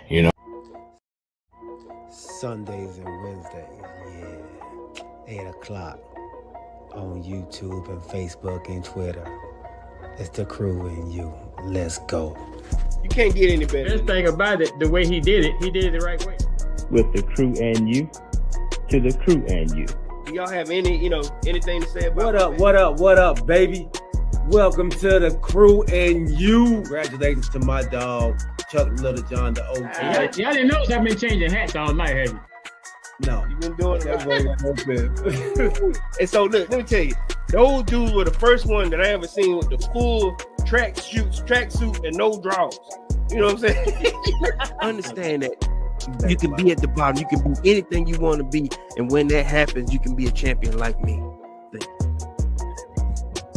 You know, Sundays and Wednesdays, yeah. 8 o'clock on YouTube and Facebook and Twitter. It's the crew and you. Let's go. You can't get any better. Best thing about it, the way he did it the right way. With the crew and you, to the crew and you. Do y'all have anything to say about What up, baby? Welcome to the crew and you. Congratulations to my dog, Chuck Little John, the OG. Y'all didn't notice I've been changing hats all night, have you? No. You've been doing that. And so look, let me tell you, those dudes were the first one that I ever seen with the full tracksuit and no drawers. You know what I'm saying? understand that you can be at the bottom. You can be anything you want to be. And when that happens, you can be a champion like me.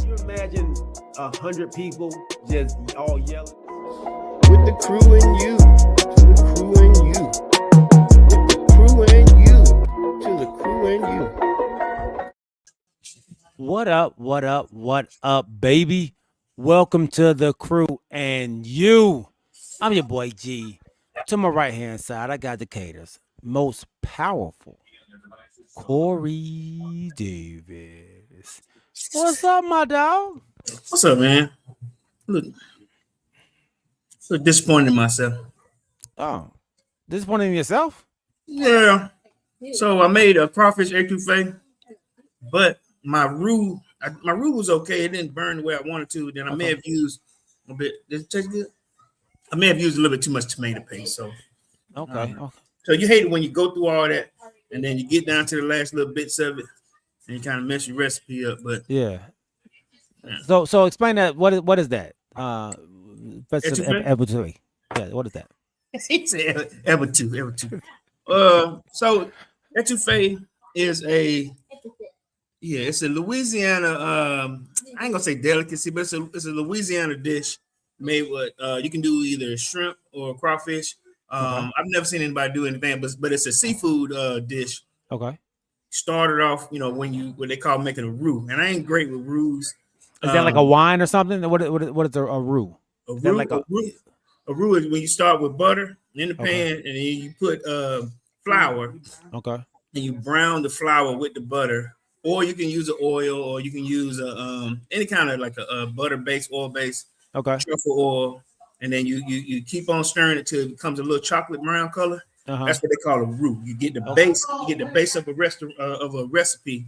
You imagine 100 people just all yelling? With the crew and you, to the crew and you. With the crew and you, to the crew and you. What up, baby? Welcome to the crew and you. I'm your boy G. To my right hand side, I got Decatur's most powerful, Corey Davis. What's up, my dog? What's up, man? Look disappointed in myself. Oh, disappointed in yourself? Yeah. So I made a crawfish etouffee, but my roux was okay. It didn't burn the way I wanted to. Then I may have used a bit. Did it taste good? I may have used a little bit too much tomato paste. So Okay. So you hate it when you go through all that and then you get down to the last little bits of it and you kind of mess your recipe up. But Yeah. So explain that. What is that? Etouffee. Yeah. What is that? he said ever two. So etouffee is it's a Louisiana. I ain't gonna say delicacy, but it's a Louisiana dish made with. You can do either shrimp or crawfish. I've never seen anybody do anything, but it's a seafood dish. Okay. Started off, what they call making a roux, and I ain't great with roux. Is that like a wine or something? What is a roux? A roux is when you start with butter in the pan, and then you put flour. Okay. And you brown the flour with the butter, or you can use an oil, or you can use any kind of like a butter base, oil base. Okay. Truffle oil, and then you keep on stirring it till it becomes a little chocolate brown color. That's what they call a roux. You get the base. You get the base of a recipe.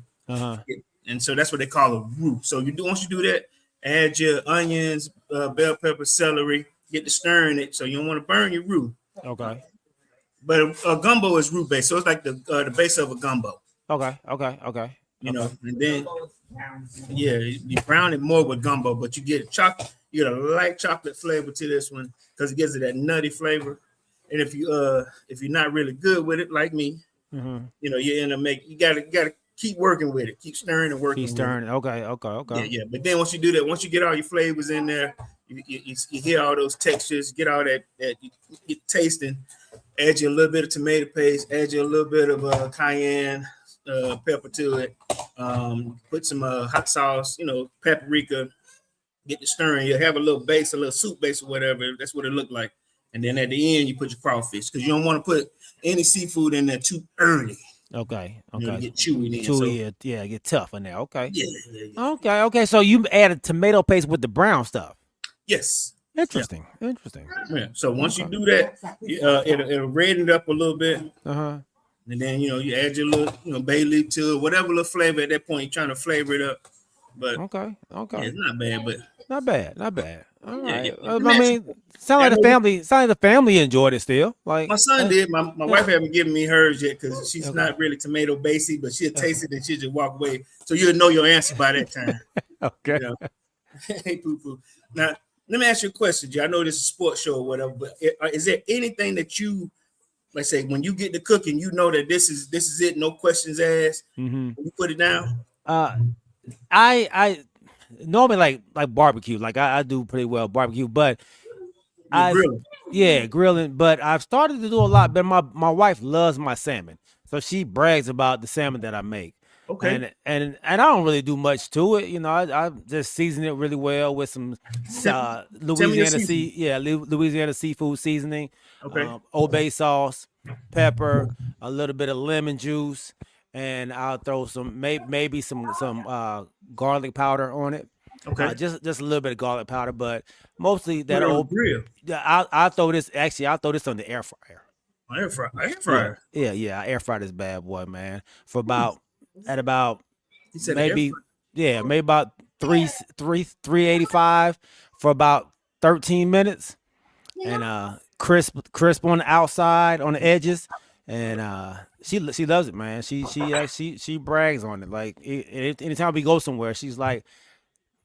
And so that's what they call a roux. So once you do that, add your onions, bell pepper, celery. Get to stirring it, so you don't want to burn your roux. Okay. But a gumbo is roux based, so it's like the base of a gumbo. Okay. And then you brown it more with gumbo, but you get chocolate. You get a light chocolate flavor to this one because it gives it that nutty flavor. And if you're not really good with it, like me, you end up you gotta keep working with it, keep stirring and working. Keep stirring. Okay. Yeah. But then once you do that, once you get all your flavors in there, you hear all those textures, get all that you get tasting. Add you a little bit of tomato paste, add you a little bit of cayenne pepper to it. Put some hot sauce, paprika. Get the stirring. You have a little base, a little soup base or whatever. That's what it looked like. And then at the end, you put your crawfish because you don't want to put any seafood in there too early. Okay. Get chewy. Get tough in there. Okay. Yeah. Okay. So you added tomato paste with the brown stuff. Yes. Interesting. Yeah. So once you do that, it'll redden it up a little bit. And then you add your little bay leaf to it, whatever little flavor at that point you're trying to flavor it up. But okay. Yeah, it's not bad, but not bad. All right. I mean, sound like the family enjoyed it still. Like my son did. My wife haven't given me hers yet because she's not really tomato basy, but she'll taste it and she'll just walk away. So you'll know your answer by that time. Okay. Hey, Poo Poo. Now, let me ask you a question, G. I know this is a sports show or whatever, but is there anything that you, like, say, when you get to cooking, you know that this is it, no questions asked. When you put it down. I normally like barbecue. Like I do pretty well barbecue, but grilling. But I've started to do a lot. But my wife loves my salmon, so she brags about the salmon that I make. Okay. And I don't really do much to it. You know, I just season it really well with some Louisiana seafood seasoning. Okay. Old Bay sauce, pepper, a little bit of lemon juice, and I'll throw some maybe some garlic powder on it. Okay. Just a little bit of garlic powder, but mostly that on old the grill. Yeah, I'll throw this. Actually, I'll throw this on the air fryer. Air fryer. Yeah. I air fry this bad boy, man. For about He said maybe about 385 for about 13 minutes, and crisp on the outside, on the edges, and she loves it, man. She brags on it. Like anytime we go somewhere, she's like,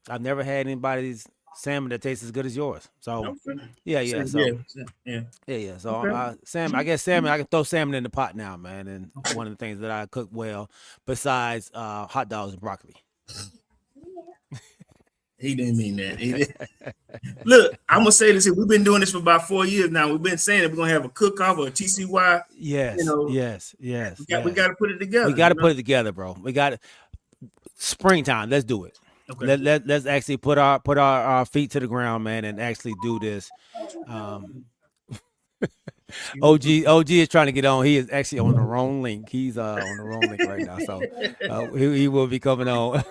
I've never had anybody's salmon that tastes as good as yours. So yeah. So salmon. I guess salmon. I can throw salmon in the pot now, man. And one of the things that I cook well, besides hot dogs and broccoli. He didn't mean that. Look, I'm gonna say this here. We've been doing this for about 4 years now. We've been saying that we're gonna have a cook-off or a TCY. Yes. Yes. We got to put it together. We got to put it together, bro. We got it. Springtime. Let's do it. Okay. Let's actually put our feet to the ground, man, and actually do this. OG is trying to get on. He is actually on the wrong link. He's on the wrong link right now, so he will be coming on.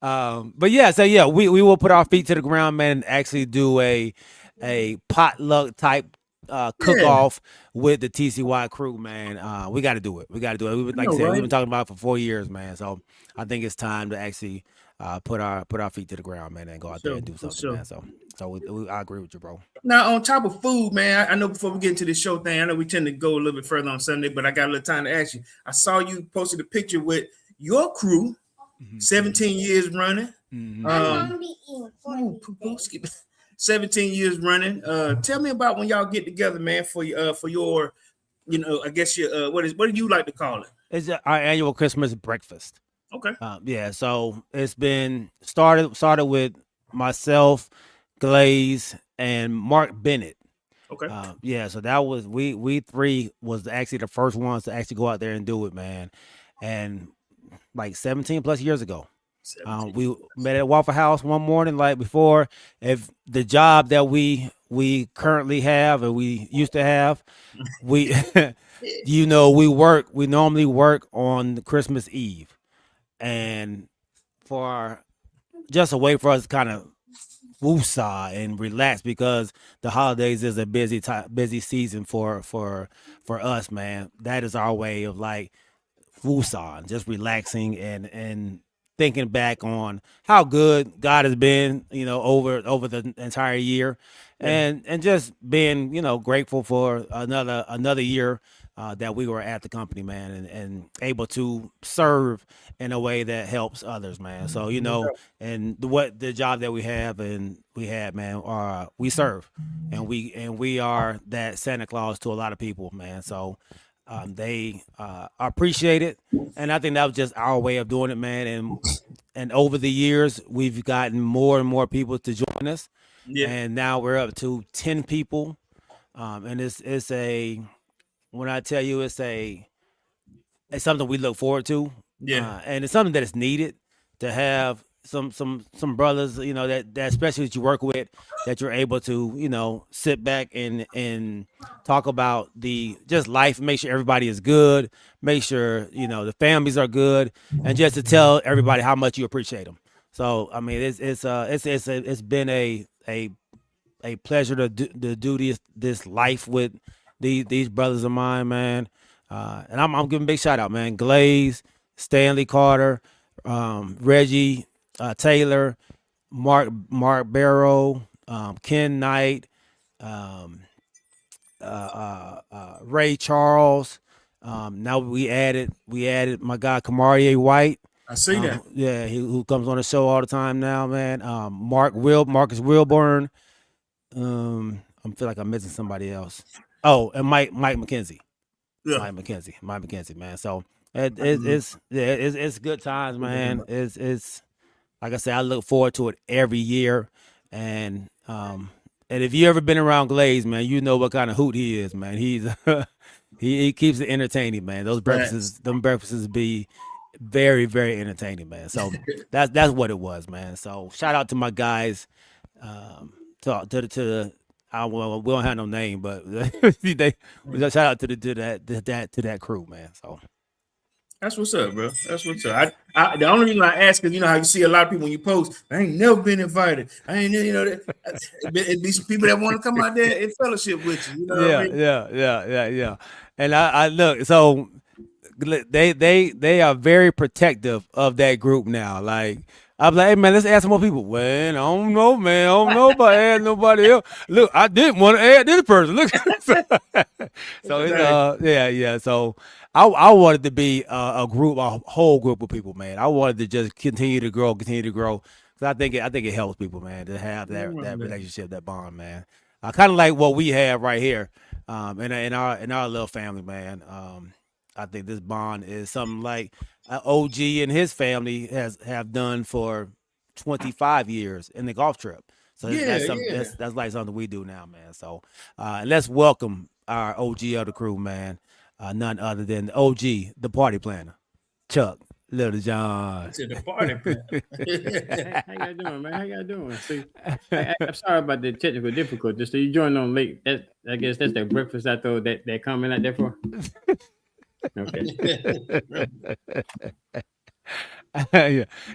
But yeah, we will put our feet to the ground, man, and actually do a potluck type cook off with the TCY crew, man. We got to do it. We've been talking about it for 4 years, man. So I think it's time to actually put our feet to the ground, man, and go out there and do something, man. So I agree with you, bro. Now, on top of food, man, I know before we get into this show thing, I know we tend to go a little bit further on Sunday, but I got a little time to ask you. I saw you posted a picture with your crew, 17 years running. 17 years running. Tell me about when y'all get together, man, for your, I guess your what do you like to call it? It's our annual Christmas breakfast. Okay. So it's been started with myself, Glaze, and Mark Bennett. Okay. So that was we three was actually the first ones to actually go out there and do it, man. And like 17 plus years ago. We met at Waffle House one morning, like before. If the job that we currently have and we used to have, we we normally work on Christmas Eve, and just a way for us to kind of woosah and relax, because the holidays is a busy season for us, man. That is our way of like woosah, just relaxing and thinking back on how good God has been, over the entire year, and just being, grateful for another year that we were at the company, man, and able to serve in a way that helps others, man. So, and the job that we have and we had, man, we serve, and we are that Santa Claus to a lot of people, man. So they appreciate it, and I think that was just our way of doing it, man. And over the years, we've gotten more and more people to join us, and now we're up to 10 people. And it's when I tell you, it's something we look forward to. And it's something that is needed to have some brothers, that especially that you work with, that you're able to, sit back and talk about just life, make sure everybody is good, make sure, the families are good, and just to tell everybody how much you appreciate them. So, I mean, it's been a pleasure to do this life with these brothers of mine, man. And I'm giving a big shout out, man. Glaze, Stanley Carter, Reggie Taylor, Mark Barrow, Ken Knight, Ray Charles. Now we added my guy Kamarie White, I see that. Yeah, who comes on the show all the time now, man. Marcus Wilburn. I feel like I'm missing somebody else. Oh, and Mike McKenzie. Yeah. Mike McKenzie, man. So it's good times, man. It's like I said, I look forward to it every year, and if you ever been around Glaze, man, you know what kind of hoot he is, man. He's he keeps it entertaining, man. Those breakfasts be very, very entertaining, man. So that's what it was, man. So shout out to my guys. We don't have no name, but shout out to that crew, man. So that's what's up, bro. That's what's up. The only reason I ask is, you know how you see a lot of people when you post, I ain't never been invited. I ain't, you know, it be some people that want to come out there and fellowship with you. You know what I mean? Yeah. And I look, so they are very protective of that group now. Like, I'm like, hey man, let's add some more people. Well, I don't know, man. I don't know about adding nobody else. Look, I didn't want to add this person. Look, so it's So I wanted to be a whole group of people, man. I wanted to just continue to grow. Because I think it helps people, man, to have that relationship, that bond, man. Kind of like what we have right here, in our little family, man. I think this bond is something like OG and his family have done for 25 years in the golf trip. So that's like something we do now, man. So let's welcome our OG of the crew, man. None other than OG, the party planner, Chuck Little John. To the party planner. How y'all doing, man? How y'all doing? See, I'm sorry about the technical difficulties. So you joined on late. I guess that's the breakfast I thought that comment out there for. Okay.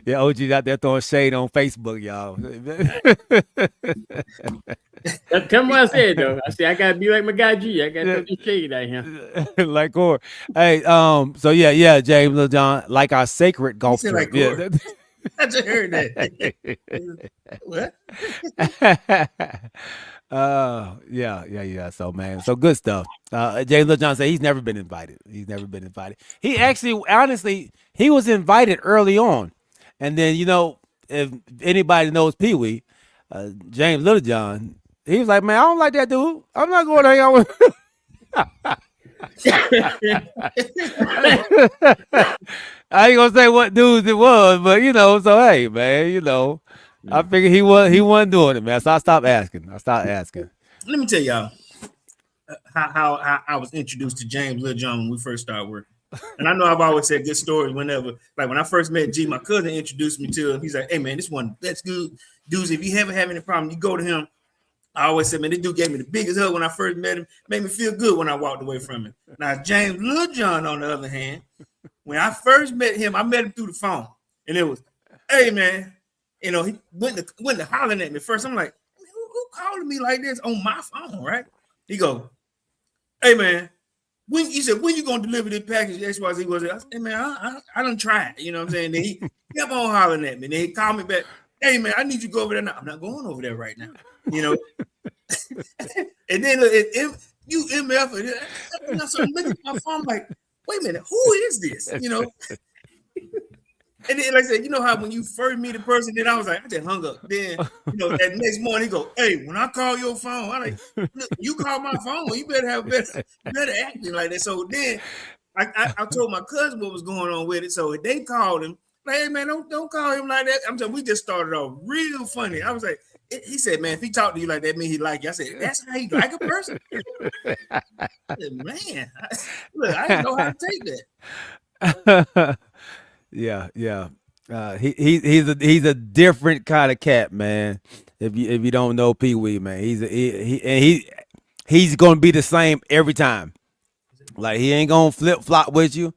yeah, OG's out there throwing shade on Facebook, y'all. Come what I said though. I said I gotta be like my guy G. I gotta throw this shade out here. Like Core. Hey, so yeah, James Lil John, like our sacred golf trip. Like yeah. I just heard that. What? Yeah. So man, so good stuff. James Lil John said he's never been invited. He actually, honestly, he was invited early on, and then if anybody knows Pee Wee, James Lil John, he was like, man, I don't like that dude. I'm not going to hang out with. I ain't gonna say what dudes it was, but so hey, man, I figured he wasn't doing it, man. So I stopped asking. Let me tell y'all how I was introduced to James Lil John when we first started working. And I know I've always said good stories whenever, like when I first met G, my cousin introduced me to him. He's like, hey man, this one that's good dudes. If you ever have any problem, you go to him. I always said, man, this dude gave me the biggest hug when I first met him. Made me feel good when I walked away from him. Now, James Lil John, on the other hand, when I first met him, I met him through the phone. And it was, hey, man, he went to hollering at me first. I'm like, who calling me like this on my phone, right? He go, hey, man, when you going to deliver this package? XYZ was it? I said, hey, man, I done tried. You know what I'm saying? Then he kept on hollering at me. Then he called me back. Hey, man, I need you to go over there now. I'm not going over there right now. And then you MF, and so I'm looking at my phone like, wait a minute, who is this? And then, like I said, how when you first meet a person, then I was like, I just hung up. Then, that next morning, he go, hey, when I call your phone, I'm like, look, you call my phone, you better have better acting like that. So then I told my cousin what was going on with it. So they called him, like, hey, man, don't call him like that. I'm telling you, we just started off real funny. I was like, he said, man, if he talked to you like that, mean he like you. I said, that's how you like a person? I said, man, I didn't know how to take that. Yeah. He's a different kind of cat, man. If you don't know Pee Wee, man, he's gonna be the same every time. Like he ain't gonna flip flop with you.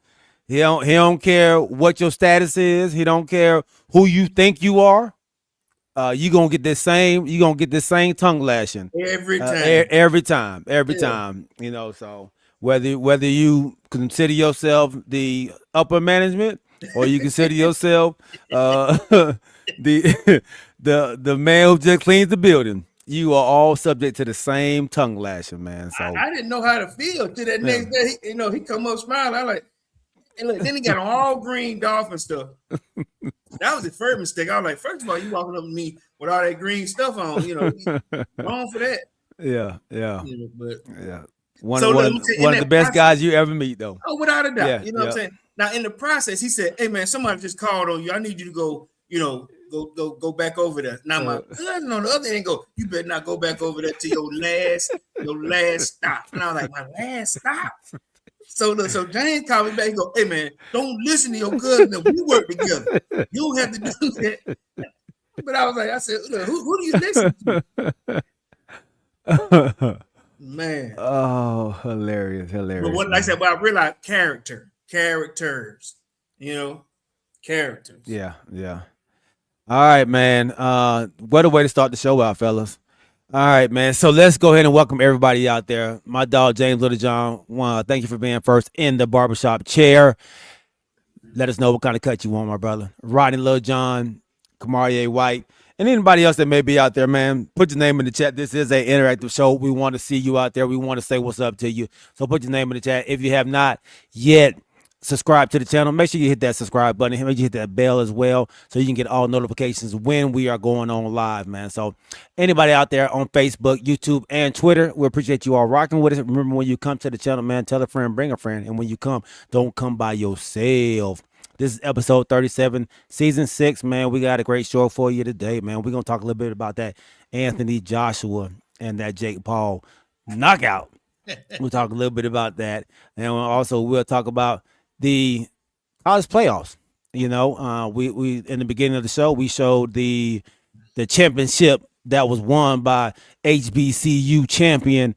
He don't care what your status is. He don't care who you think you are. You gonna get this same tongue lashing every time. Every time. So whether you consider yourself the upper management or you consider yourself the man who just cleans the building, you are all subject to the same tongue lashing, man. So I didn't know how to feel till that next day. He come up smiling. I like, And look, then he got on all green Dolphin stuff. That was the first mistake. I was like, first of all, you walking up to me with all that green stuff on, wrong for that. Yeah. But One of the best guys you ever meet, though. Oh, without a doubt. Yeah, you know what I'm saying? Now, in the process, he said, "Hey, man, somebody just called on you. I need you to go, go back over there." Now, my cousin on the other end go, "You better not go back over there to your last stop." And I was like, "My last stop." So James called me back and go, "Hey, man, don't listen to your cousin. We work together. You don't have to do that." But I said, "Look, who do you listen to?" Man. Oh, hilarious. But what I said, I realized characters, characters. Yeah. All right, man. What a way to start the show out, fellas. All right, man. So let's go ahead and welcome everybody out there. My dog, James Littlejohn. Thank you for being first in the barbershop chair. Let us know what kind of cut you want, my brother. Rodney Littlejohn, Kamarie White. And anybody else that may be out there, man, put your name in the chat. This is an interactive show. We want to see you out there. We want to say what's up to you. So put your name in the chat. If you have not yet subscribed to the channel, make sure you hit that subscribe button. Make sure you hit that bell as well so you can get all notifications when we are going on live, man. So anybody out there on Facebook, YouTube, and Twitter, we appreciate you all rocking with us. Remember, when you come to the channel, man, tell a friend, bring a friend. And when you come, don't come by yourself. This is episode 37, season 6, man. We got a great show for you today, man. We're going to talk a little bit about that Anthony Joshua and that Jake Paul knockout. We'll talk a little bit about that. And also we'll talk about the college playoffs. We in the beginning of the show, we showed the championship that was won by HBCU champion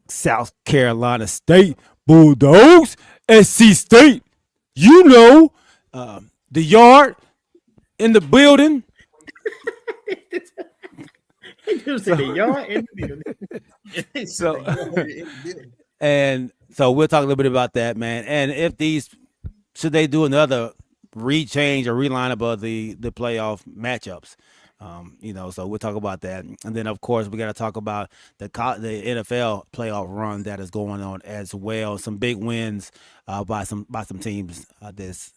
South Carolina State Bulldogs, SC State. The yard in the building. The yard in the building. So we'll talk a little bit about that, man. And if should they do another rechange or reline-up of the playoff matchups? So we'll talk about that. And then, of course, we got to talk about the NFL playoff run that is going on as well. Some big wins by some teams this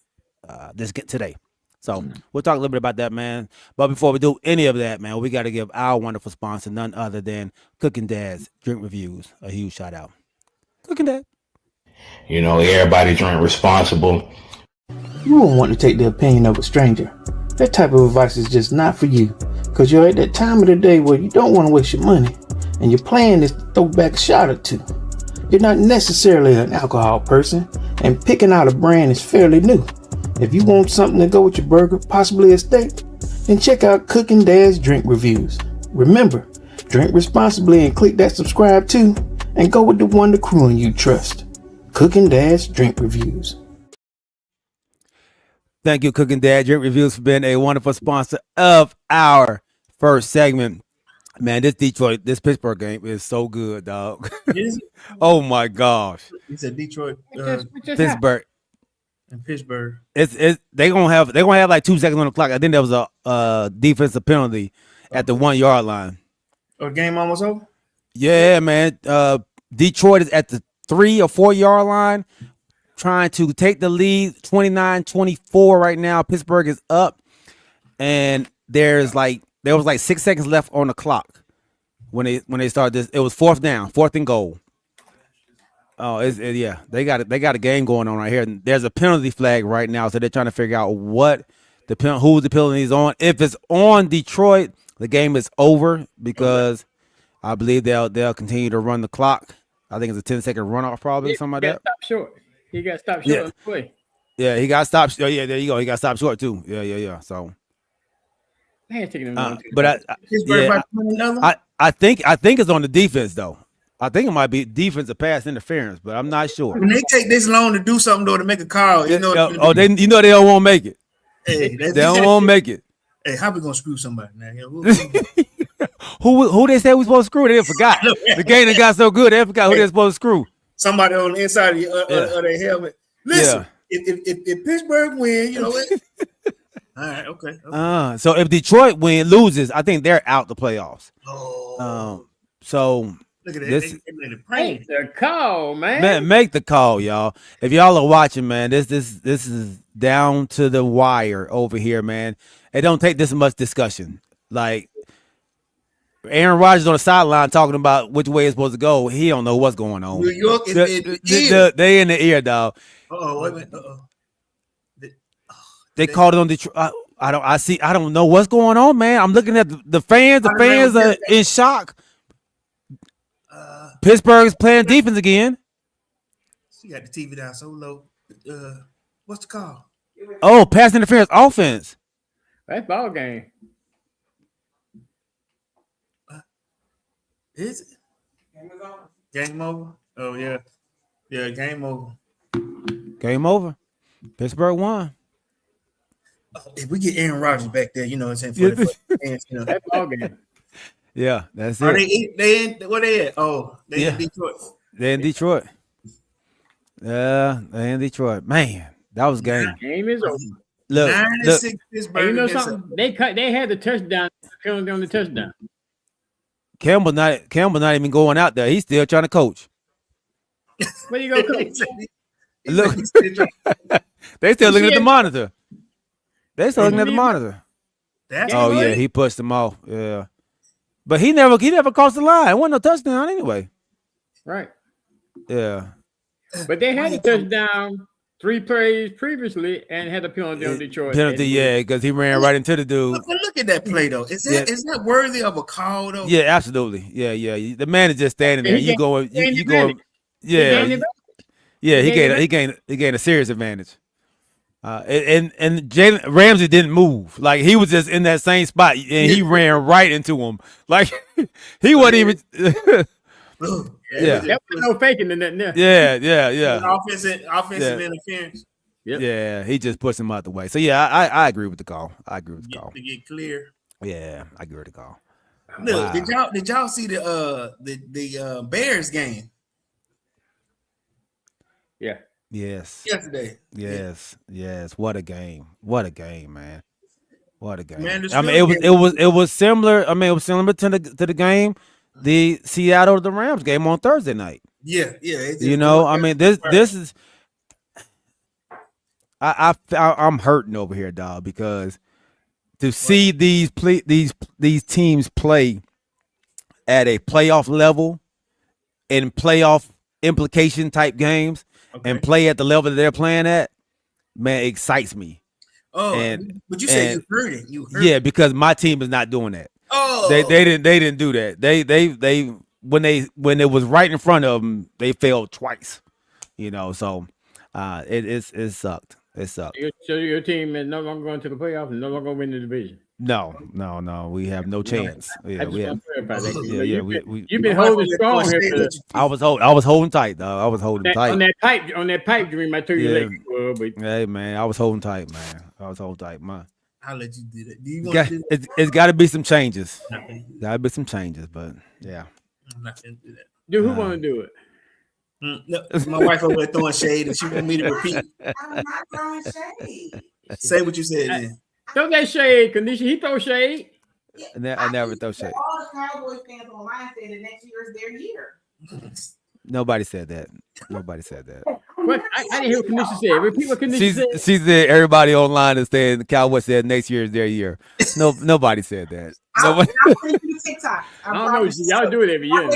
today. So we'll talk a little bit about that, man. But before we do any of that, man, we got to give our wonderful sponsor, none other than Cooking Dad's Drink Reviews, a huge shout out. Cooking Dad. Everybody drink responsible. You won't want to take the opinion of a stranger. That type of advice is just not for you, because you're at that time of the day where you don't want to waste your money, and your plan is to throw back a shot or two. You're not necessarily an alcohol person, and picking out a brand is fairly new. If you want something to go with your burger, possibly a steak, then check out Cooking Dad's Drink Reviews. Remember, drink responsibly and click that subscribe too, and go with the one the crew and you trust. Cooking Dad's Drink Reviews. Thank you, Cooking Dad Drink Reviews, for being a wonderful sponsor of our first segment. Man, this Pittsburgh game is so good, dog. Oh my gosh! It's a Detroit, Pittsburgh, and Pittsburgh. They're gonna have like 2 seconds on the clock. I think there was a defensive penalty at the 1 yard line. Oh, game almost over. Yeah, man. Detroit is at the 3 or 4 yard line, trying to take the lead, 29-24 right now. Pittsburgh is up, and there was like 6 seconds left on the clock when they started this. It was fourth and goal. Oh, they got a game going on right here. And there's a penalty flag right now, so they're trying to figure out who the penalty is on. If it's on Detroit, the game is over because I believe they'll continue to run the clock. I think it's a 10-second runoff, probably something like that. Stop short. He got stopped short on the play. Yeah, he got stopped. Oh, yeah, there you go. He got stopped short too. Yeah. So, man, taking him but I think it's on the defense though. I think it might be defensive pass interference, but I'm not sure. When they take this long to do something though, to make a call, they don't want to make it. Hey, they don't want to make it. Hey, how we gonna screw somebody now? Who they said we supposed to screw? They forgot. The game that got so good, they forgot who they're supposed to screw. Somebody on the inside of their helmet. Listen, if Pittsburgh win, all right, okay. So if Detroit loses, I think they're out the playoffs. Oh. So Look at that. This- Make the call, man. Man, make the call, y'all. If y'all are watching, man, this is down to the wire over here, man. It don't take this much discussion. Like Aaron Rodgers on the sideline talking about which way it's supposed to go. He don't know what's going on. New York is in the ear. They in the ear, dog. Wait a minute. They called it on Detroit. I don't know what's going on, man. I'm looking at the fans. The fans are in shock. Pittsburgh's playing defense again. She got the TV down so low. What's the call? Oh, pass interference offense. That's ball game. Is it? Game over. Oh yeah. Yeah, game over. Game over. Pittsburgh won. If we get Aaron Rodgers back there, you know what I'm saying? For the fans, you know. That's ball game. Yeah, that's Are it. they in where they at? Oh, they in Detroit. They're in Detroit. Yeah, they're in Detroit. Man, that was game. Game is over. Look, 9-6 Pittsburgh. Hey, you know something? They had the touchdown penalty on the touchdown. Campbell not even going out there. He's still trying to coach. Where you go, coach? Look, they still looking at the monitor. They still looking at the monitor. Oh yeah, he pushed them off. Yeah, but he never crossed the line. It wasn't no touchdown anyway. Right. Yeah. But they had a touchdown 3 plays previously and had a penalty on Detroit. Penalty, yeah, because he ran right into the dude. Look at that play though. Is that worthy of a call though? Yeah, absolutely. Yeah. The man is just standing there. You going. Yeah. He gained a serious advantage. And Jalen Ramsey didn't move. Like he was just in that same spot and he ran right into him. Like he wasn't even. Yeah. There was no faking in that. Yeah. Offensive interference. Yep. Yeah, he just pushed him out the way. So yeah, I agree with the call. To get clear. Yeah, I agree with the call. Look, did y'all see the Bears game? Yeah. Yes. Yesterday. Yes. What a game, man. What a game. Man, I mean, it was similar. I mean, it was similar to the game, the Seattle the Rams game on Thursday night. Yeah. You know, I mean, this is. I'm hurting over here, dog, because to see these teams play at a playoff level in playoff implication type games and play at the level that they're playing at, man, excites me. Oh, but you said you heard it. Yeah, because my team is not doing that. Oh, they didn't do that. They when it was right in front of them, they failed twice. You know, so it sucked. It sucked. So your team is no longer going to the playoffs and no longer going to win the division. No, we have no chance. Yeah, we have. You've been holding strong here. I was holding tight, though. I was holding tight on that pipe dream. I told you later. Hey, man, I was holding tight, man. I'll let you do that. Do you want to do that? It's got to be some changes. Got to be some changes, but yeah. I'm not going to do that. Dude, who want to do it? No, my wife over there throwing shade, and she want me to repeat. I'm not throwing shade. Say what you said. Then. Throw that shade, Kanisha. He throw shade. I never throw shade. All the Cowboys fans online say the next year is their year. Nobody said that. What? I didn't hear what Kanisha said. Repeat what Kanisha said. She said everybody online is saying the Cowboys said next year is their year. Nobody said that. I'll send you the TikTok. I don't know. Y'all do it every year.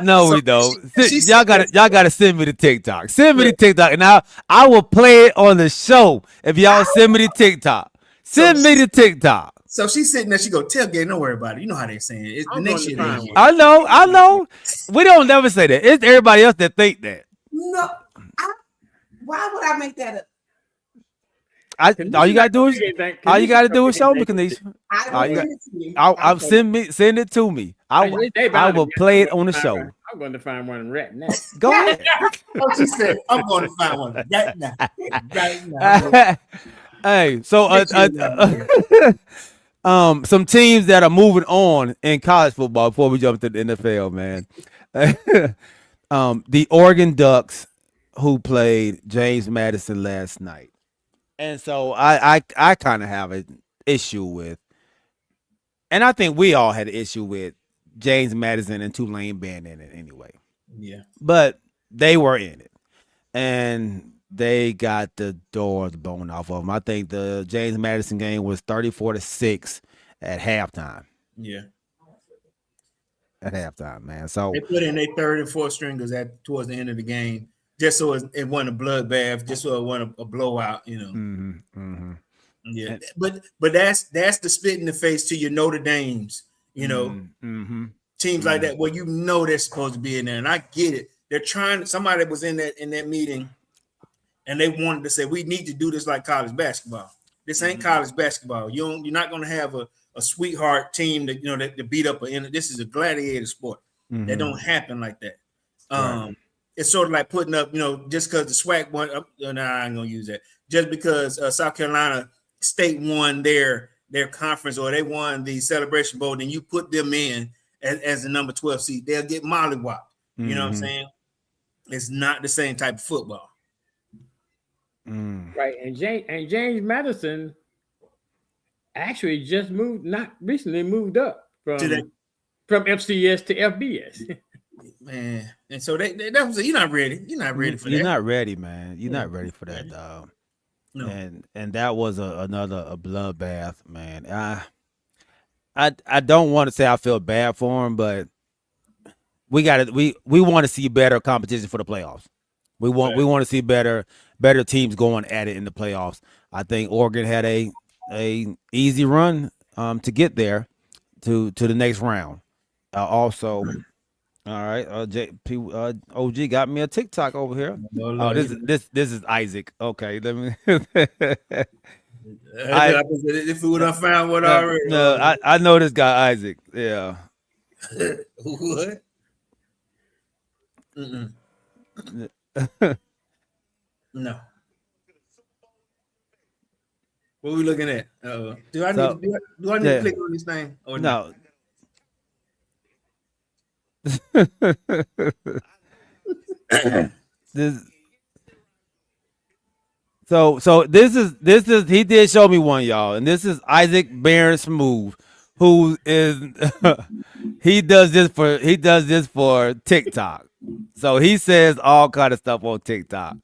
No, we don't. Y'all gotta send me the TikTok. Send me the TikTok, and I will play it on the show if y'all send me the TikTok. Send me the TikTok. So she's sitting there. She go, tailgate. Don't worry about it. You know how they're saying it. It's the next year. I know. We don't never say that. It's everybody else that think that. No. Why would I make that up? All you gotta do is show me, Kanisha. I'll send it to me. I will play it on the show. I'm going to find one right now. Go ahead. Oh, she said, I'm going to find one right now. Hey, so some teams that are moving on in college football before we jump to the NFL, man. The Oregon Ducks, who played James Madison last night. And so I kind of have an issue with, and I think we all had an issue with James Madison and Tulane being in it anyway. Yeah. But they were in it. And they got the doors blown off of them. I think the James Madison game was 34-6 at halftime. Yeah. At halftime, man. So they put in their third and fourth stringers towards the end of the game, just so it wasn't a bloodbath, just so it wasn't a blowout, you know. Yeah, but that's the spit in the face to your Notre Dames, you know, teams like that where you know they're supposed to be in there, and I get it. They're trying. Somebody was in that meeting, and they wanted to say we need to do this like college basketball. This ain't college basketball. You're not going to have a sweetheart team that that beat up this is a gladiator sport. That don't happen like that. Right. It's sort of like putting up, just because the SWAC won. No, I ain't gonna use that. Just because South Carolina State won their conference or they won the Celebration Bowl, then you put them in as the number 12 seed. They'll get mollywopped. You know what I'm saying? It's not the same type of football. Right, and James Madison actually just moved up from FCS to FBS. Man, and so that was you're not ready. You're not ready for that. You're not ready, man. You're not ready for that, dog. No. And that was another bloodbath, man. I don't want to say I feel bad for him, but we want to see better competition for the playoffs. We want to see better teams going at it in the playoffs. I think Oregon had a easy run to get there to the next round. Also, all right, OG got me a TikTok over here. Oh, this is Isaac. Okay, let me. If we would have found what already. No, I know this guy Isaac. Yeah. What? No. What are we looking at? Do I need to click on this thing? Or no. So this is he did show me one, y'all, and this is Isaac Barron Smooth, who is he does this for TikTok. So he says all kind of stuff on TikTok.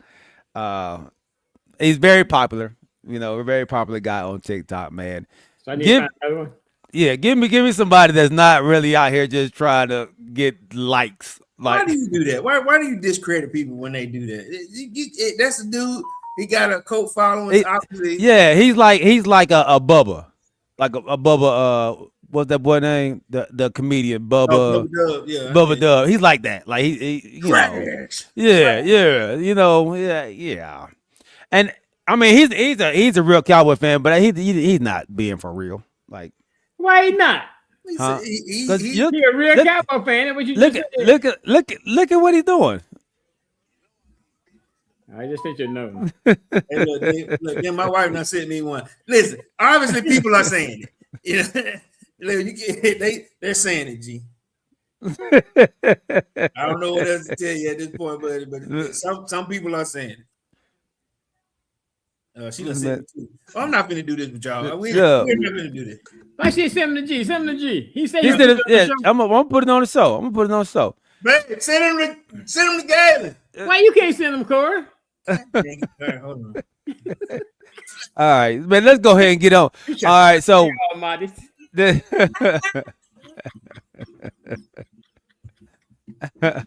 He's very popular, a very popular guy on TikTok, man. So I need to find another one. Yeah, give me somebody that's not really out here just trying to get likes. Why do you do that? Why do you discredit people when they do that? That's a dude. He got a cult following. Yeah, he's like a Bubba, like a Bubba. What's that boy name? The comedian Bubba. Bubba Dub. Yeah, Bubba Dub. He's like that. Like he yeah. And I mean, he's a real Cowboy fan, but he's not being for real. Like. Why not? Huh? He's a real Cowboy fan. What you look at what he's doing. I just think you know. Hey, look, then my wife now sent me one. Listen, obviously people are saying it. They're saying it, G. I don't know what else to tell you at this point, but some people are saying it. She done said it too. Oh, I'm not finna do this with y'all. We're not finna do this. Why she send him the G? Send him the G. He said I'm gonna put it on the show. Baby, send him to Galen. Why you can't send him, Corey? Hold on. All right, man. Let's go ahead and get on. All right, so. I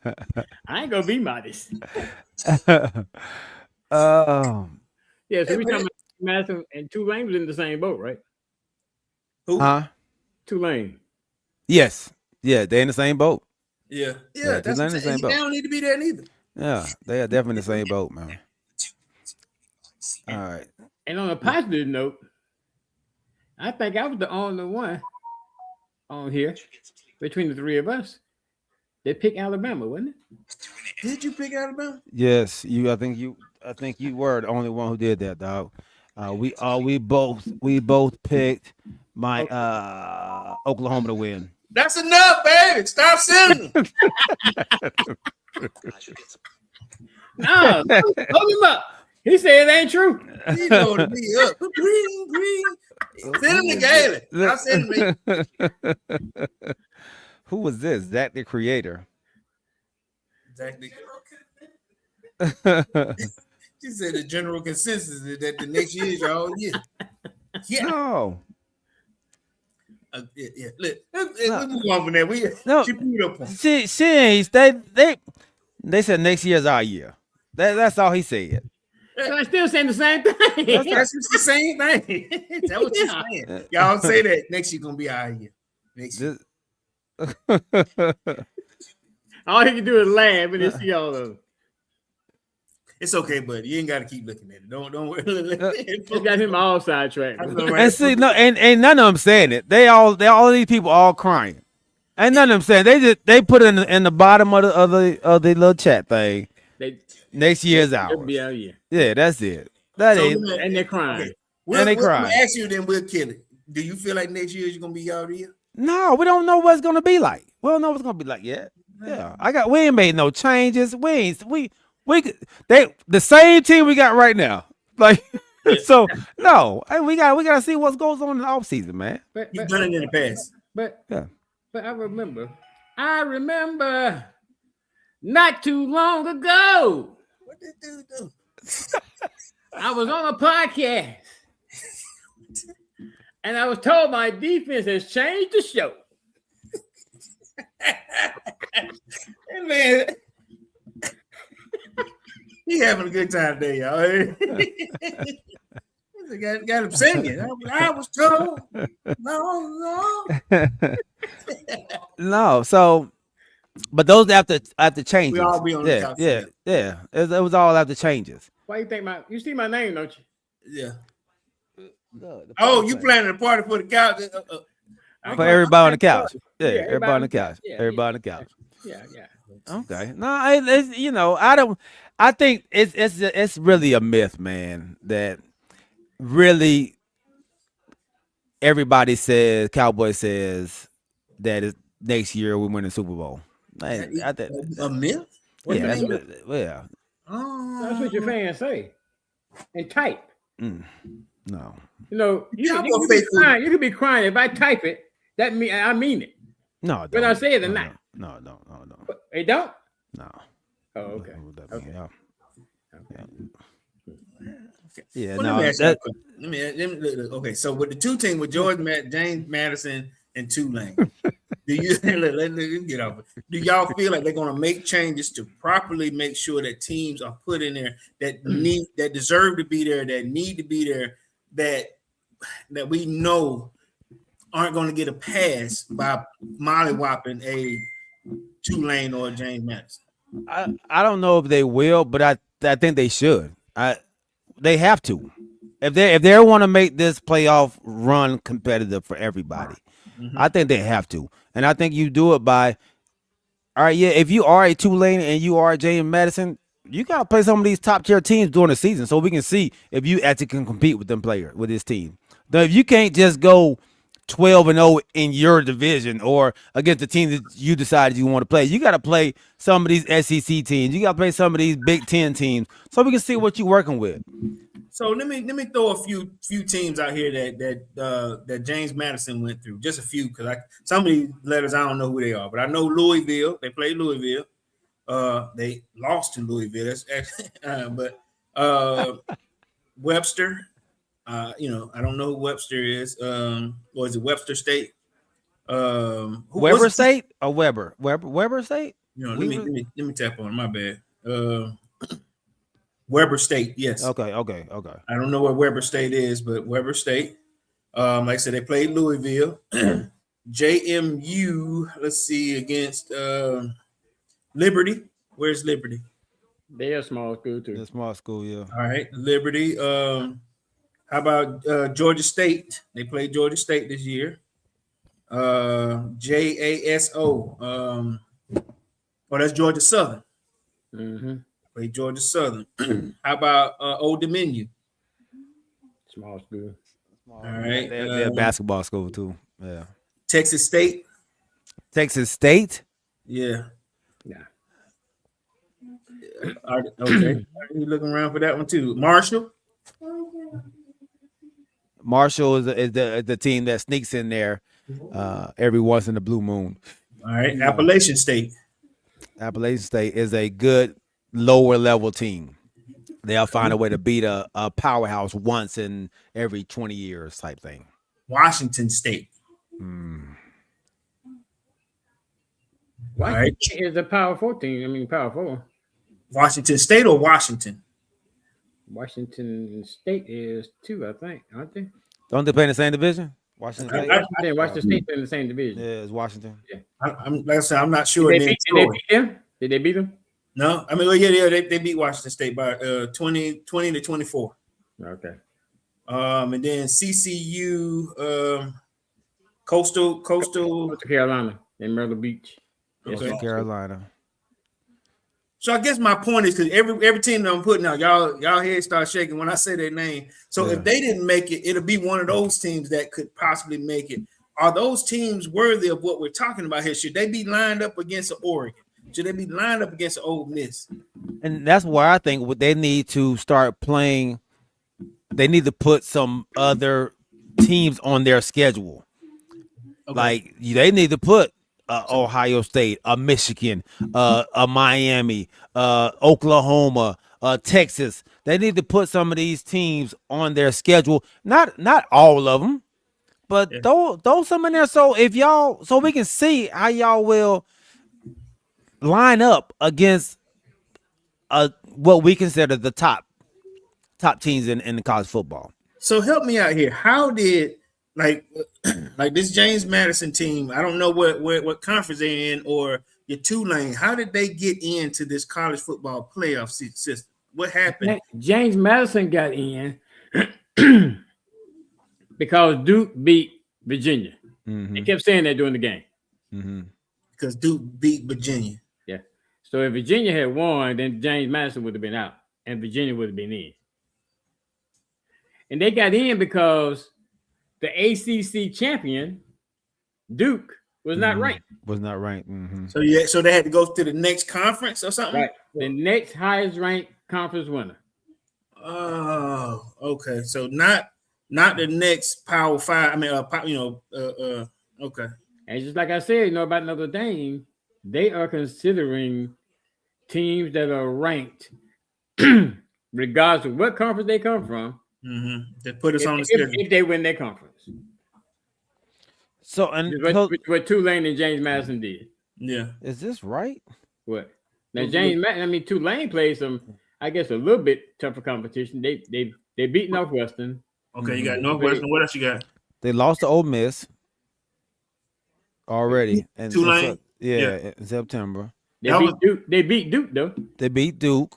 ain't gonna be modest. Yeah, so we talking about Madison and Tulane was in the same boat, right? Who? Huh? Tulane. Yes. Yeah, they're in the same boat. Yeah. That's in the same boat. They don't need to be there neither. Yeah, they are definitely in the same boat, man. All right. And on a positive note, I think I was the only one on here between the three of us that picked Alabama, wasn't it? Did you pick Alabama? Yes, I think you were the only one who did that, dog. We both picked my Oklahoma to win. That's enough, baby. Stop sending them. No, hold him up. He said it ain't true. He loaded me up. Green. Send him to Galen. Stop sending me. Who was this? Zach the Creator. Exactly. She said the general consensus is that the next year is all year. Yeah. No. Yeah. Look, let's move on from that. No. She put up on. She ain't. They said next year's our year. That's all he said. So I'm still saying the same thing. That's the same thing. Is that what you're saying? Y'all say that next year gonna be our year. Next year. All he can do is laugh and then see all of them. It's okay, buddy. You ain't got to keep looking at it. Don't worry. You got him all sidetracked. And see, no, and none of them saying it. They all these people all crying. Ain't none of them saying. They put it in the bottom of the little chat thing. Next year's ours. It'll be our year. Yeah, that's it. That So, ain't. And they're crying. Okay. And they We'll crying. ask you, then we'll kill it. Do you feel like next year is gonna be your year? No, we don't know what it's gonna be like. We don't know what's gonna be like yet. Yeah, we ain't made no changes. We the same team we got right now. Like, so no, we gotta see what goes on in the offseason, man. You've done it in the past. But I remember not too long ago. What did dude do? I was on a podcast and I was told my defense has changed the show. Hey, man. He having a good time today, y'all. got him singing. I was told. No. No, so but those after changes. We all be on the couch. Yeah. It was all after changes. Why you think you see my name, don't you? Yeah. Oh, you planning a party for the couch? For everybody on the couch. Yeah, everybody on the couch. Yeah, everybody on the couch. Yeah. Okay. No, it's I think it's really a myth, man, that really everybody says, Cowboy says that next year we win the Super Bowl. I think a myth? Yeah, that's what your fans say. And type. No. You can be crying. If I type it, that mean I mean it. No, when I say it or not. No. They don't? No. Oh, okay. Yeah, well, no. Let me okay, so with the two teams with James Madison and Tulane, do you let me get off it? Do y'all feel like they're going to make changes to properly make sure that teams are put in there that deserve to be there, that need to be there, that we know aren't going to get a pass by mollywhopping a Tulane or James Madison? I don't know if they will, but I think they should. They have to. If they want to make this playoff run competitive for everybody, I think they have to. And I think you do it by, all right, yeah, if you are a Tulane and you are a James Madison, you got to play some of these top tier teams during the season so we can see if you actually can compete with them players, with this team. Now, if you can't just go 12-0 in your division or against the team that you decided you want to play, you got to play some of these SEC teams. You got to play some of these Big Ten teams so we can see what you're working with. So let me throw a few teams out here that James Madison went through. Just a few, because some of these letters I don't know who they are, but I know Louisville. They played Louisville. They lost to Louisville. That's but Webster. I don't know who Webster is. Or is it Webster State? Weber State or Weber? Weber State? Let me tap on it. My bad. Weber State, yes. Okay. I don't know where Weber State is, but Weber State. Like I said, they played Louisville. JMU, let's see, against Liberty. Where's Liberty? They're a small school too. They're a small school, yeah. All right, Liberty. How about Georgia State? They played Georgia State this year. JASO. That's Georgia Southern. Mm-hmm. Played Georgia Southern. How about Old Dominion? Small school. All right. They're a basketball school too. Yeah. Texas State. Texas State? Yeah. Yeah. Okay. You looking around for that one too. Marshall. Marshall is the team that sneaks in there every once in the blue moon. All right, Appalachian State. Appalachian State is a good lower level team. They'll find a way to beat a powerhouse once in every 20 years type thing. Washington State. Washington is a Power 4 team. I mean, Power 4. Washington State or Washington? Washington State is 2, I think, aren't they? Don't they play in the same division? Washington State. Washington State in the same division. Yeah, it's Washington. Yeah. I'm like I said, I'm not sure. Did they beat them? Did they beat them? No, I mean, well, yeah, they beat Washington State by 20 to 24. Okay. And then CCU, Coastal Carolina in Myrtle Beach. Coastal Carolina. So I guess my point is because every team that I'm putting out, y'all head start shaking when I say their name. So if they didn't make it, it'll be one of those teams that could possibly make it. Are those teams worthy of what we're talking about here? Should they be lined up against Oregon? Should they be lined up against Ole Miss? And that's why I think they need to start playing. They need to put some other teams on their schedule. Okay. Like they need to put Ohio State, Michigan, Miami, Oklahoma, Texas. They need to put some of these teams on their schedule. Not all of them, but throw some in there. So so we can see how y'all will line up against what we consider the top teams in the college football. So help me out here. How did like this James Madison team? I don't know what conference they're in or your Tulane. How did they get into this college football playoff system? What happened? James Madison got in because Duke beat Virginia. Mm-hmm. They kept saying that during the game. Mm-hmm. Because Duke beat Virginia. Yeah. So if Virginia had won, then James Madison would have been out, and Virginia would have been in. And they got in because the ACC champion, Duke, was not ranked. Was not ranked. Mm-hmm. So they had to go to the next conference or something? Right. The next highest ranked conference winner. Oh, okay. So not the next Power 5. I mean, okay. And just like I said, about Notre Dame, they are considering teams that are ranked, regardless of what conference they come from. Mm-hmm. They put us on the schedule if they win their conference. So what Tulane and James Madison did. Yeah. Is this right? What? Now Tulane plays some, I guess, a little bit tougher competition. They beat Northwestern. Okay, you got Northwestern. What else you got? They lost to Ole Miss already. Tulane? In September. They beat Duke though. They beat Duke.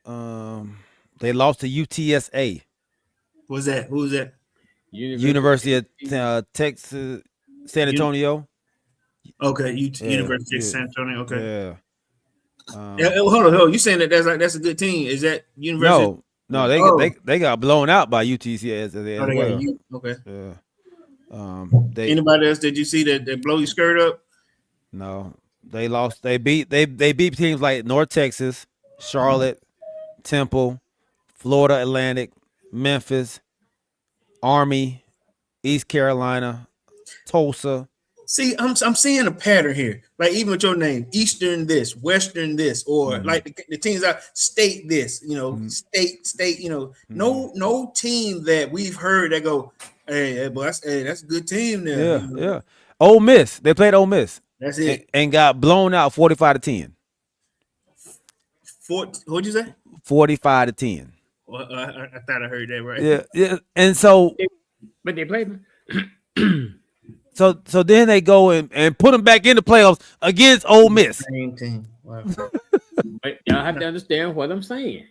They lost to UTSA. What's that? Who was that? University of Texas, San Antonio. Okay, University of San Antonio. Okay. Yeah. Hold on. You saying that's a good team? Is that University? No, they got blown out by UTSA as well. Okay. Yeah. Anybody else did you see that blow your skirt up? No, they lost. They beat teams like North Texas, Charlotte, Temple, Florida Atlantic, Memphis, Army, East Carolina, Tulsa. See, I'm seeing a pattern here. Like even with your name, Eastern this, Western this, or like the teams are State this, State, no team that we've heard that go, hey, boy, that's a good team there. Yeah. Ole Miss, they played Ole Miss. That's it. And got blown out 45-10. What'd you say? 45-10. Well, I thought I heard that right. Yeah. And so, but they played them. So then they go and put them back in the playoffs against Ole Miss. Same team. Wow. But y'all have to understand what I'm saying.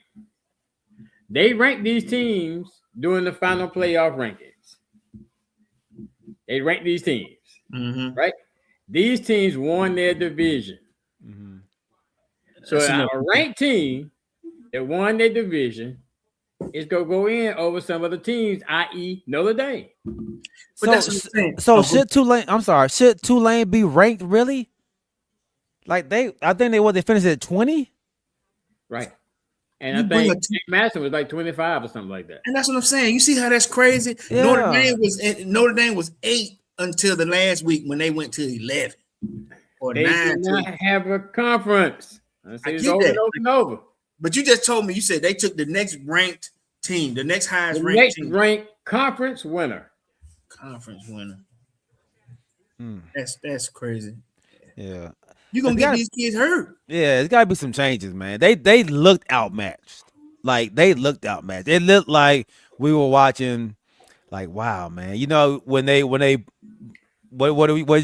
They rank these teams during the final playoff rankings. They rank these teams, right? These teams won their division. Mm-hmm. So a ranked team that won their division is going to go in over some of the teams, i.e. Notre Dame. So should Tulane? I'm sorry. Should Tulane be ranked really? Like I think they finished at 20, right? And I think James Madison was like 25 or something like that. And that's what I'm saying. You see how that's crazy? Yeah. Notre Dame was 8 until the last week when they went to 11. or They 9 do not have a conference. I It's get over that. and over and over. But you just told me, you said they took the next ranked team, the next highest The ranked next team. ranked conference winner. Conference winner. That's crazy. Yeah. You're gonna get these kids hurt. Yeah, it's gotta be some changes, man. They looked outmatched. Like they looked outmatched. It looked like we were watching, like, wow, man. You know, what did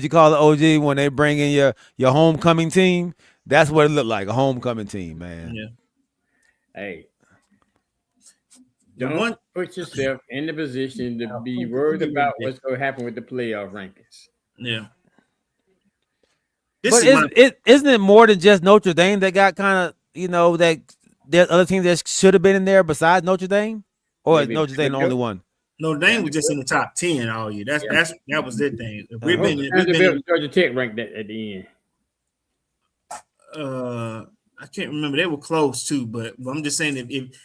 you call it, OG? When they bring in your homecoming team, that's what it looked like, a homecoming team, man. Yeah. Hey, don't put yourself in the position to be worried about what's going to happen with the playoff rankings. Yeah. But isn't it more than just Notre Dame that got kind of, you know, that there's other teams that should have been in there besides Notre Dame? Or is Notre Dame the only one? Notre Dame was just in the top 10 all year. That was their thing. We've been Georgia Tech ranked at the end. I can't remember. They were close too, but I'm just saying if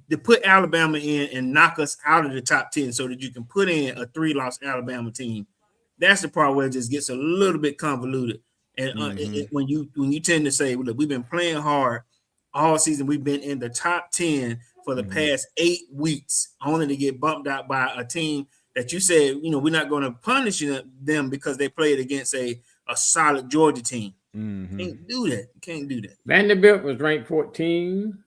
to put Alabama in and knock us out of the top 10 so that you can put in a 3-loss Alabama team, that's the part where it just gets a little bit convoluted. And when you tend to say, well, look, we've been playing hard all season, we've been in the top 10 for the past 8 weeks, only to get bumped out by a team that you said, you know, we're not going to punish them because they played against a solid Georgia team. Can't do that. Can't do that. Vanderbilt was ranked 14.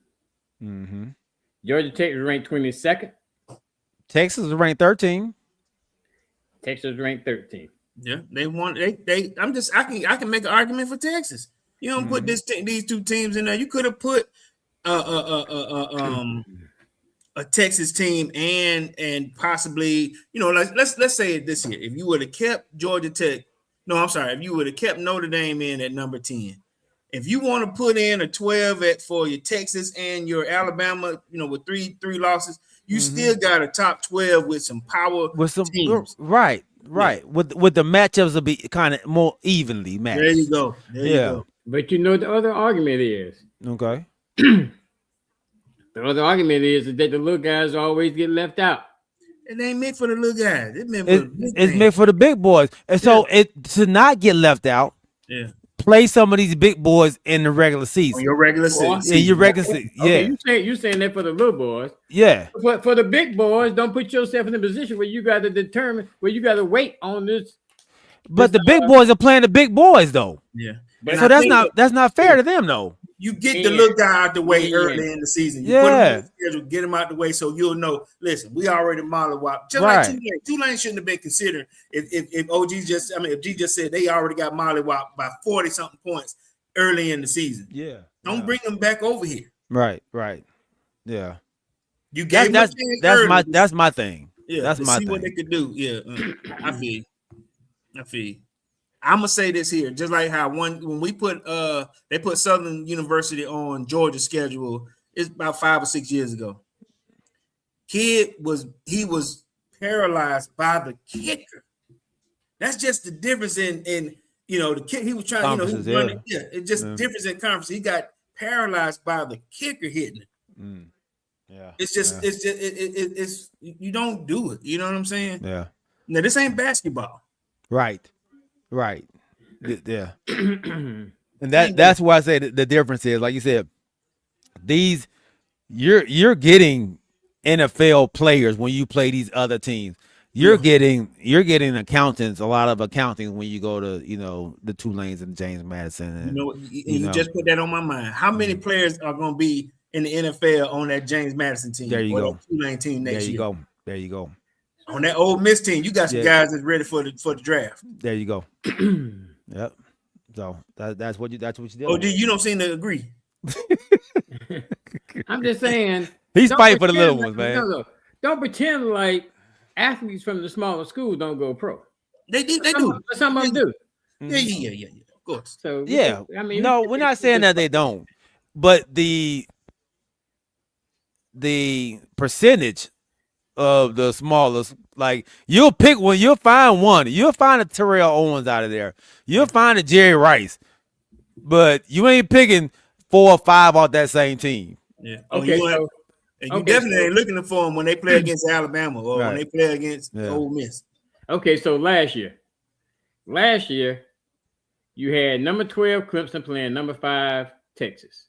Georgia Tech was ranked 22nd. Texas was ranked 13. Texas was ranked 13. Yeah, they won. I can make an argument for Texas. You don't put these two teams in there. You could have put a Texas team and possibly, you know, let's say it this year. If you would have kept Georgia Tech, if you would have kept Notre Dame in at number 10, if you want to put in a 12 for your Texas and your Alabama, you know, with three losses, you still got a top 12 with some power teams. Right. With the matchups will be kind of more evenly matched. There you go. You go. But you know the other argument is okay. The other argument is that the little guys always get left out. It ain't meant for the little guys. It's meant for the big boys. And so to not get left out, play some of these big boys in the regular season. On your regular season. Yeah, your regular season. Okay, you're saying that for the little boys. Yeah. But for the big boys, don't put yourself in a position where you got to wait on this. But the big boys are playing the big boys though. Yeah. So that's not fair to them though. You get the little guy out the way early in the season. You put him on the schedule, get him out the way so you'll know, listen, we already mollywop. Just like Tulane shouldn't have been considered if G just said they already got mollywop by 40-something points early in the season. Yeah. Don't bring them back over here. Right. Yeah. You gave that's my thing. Yeah, that's my see thing. what they could do. Yeah. I feel. I'm gonna say this here, just like how when we put they put Southern University on Georgia's schedule, it's about 5 or 6 years ago. Kid was paralyzed by the kicker. That's just the difference in you know the kid he was trying, you know, he was running. Yeah, it's just difference in conference. He got paralyzed by the kicker hitting it. Yeah, it's just it's you don't do it. You know what I'm saying? Yeah. Now this ain't basketball. Right. Yeah. And that's why I say the difference is, like you said, these you're getting NFL players when you play these other teams. You're getting accountants, a lot of accounting when you go to, you know, the Tulanes and James Madison. And, you just put that on my mind. How many players are going to be in the NFL on that James Madison team? There you go. Tulane team next year. There you go. On that Ole Miss team, you got some guys that's ready for the draft. There you go. Yep. So that's what you did. Oh, you don't seem to agree. I'm just saying he's fighting for the little ones, man. Don't pretend like athletes from the smaller schools don't go pro. They do. Some of them do. Yeah. Of course. So I mean, no, we're not saying that they don't, but the percentage of the smallest, like you'll pick one, you'll find one, you'll find a Terrell Owens out of there, you'll find a Jerry Rice, but you ain't picking 4 or 5 off that same team. Yeah. Okay. You definitely ain't looking for them when they play against Alabama or when they play against Ole Miss. Okay, so last year, You had number 12 Clemson playing number 5 Texas.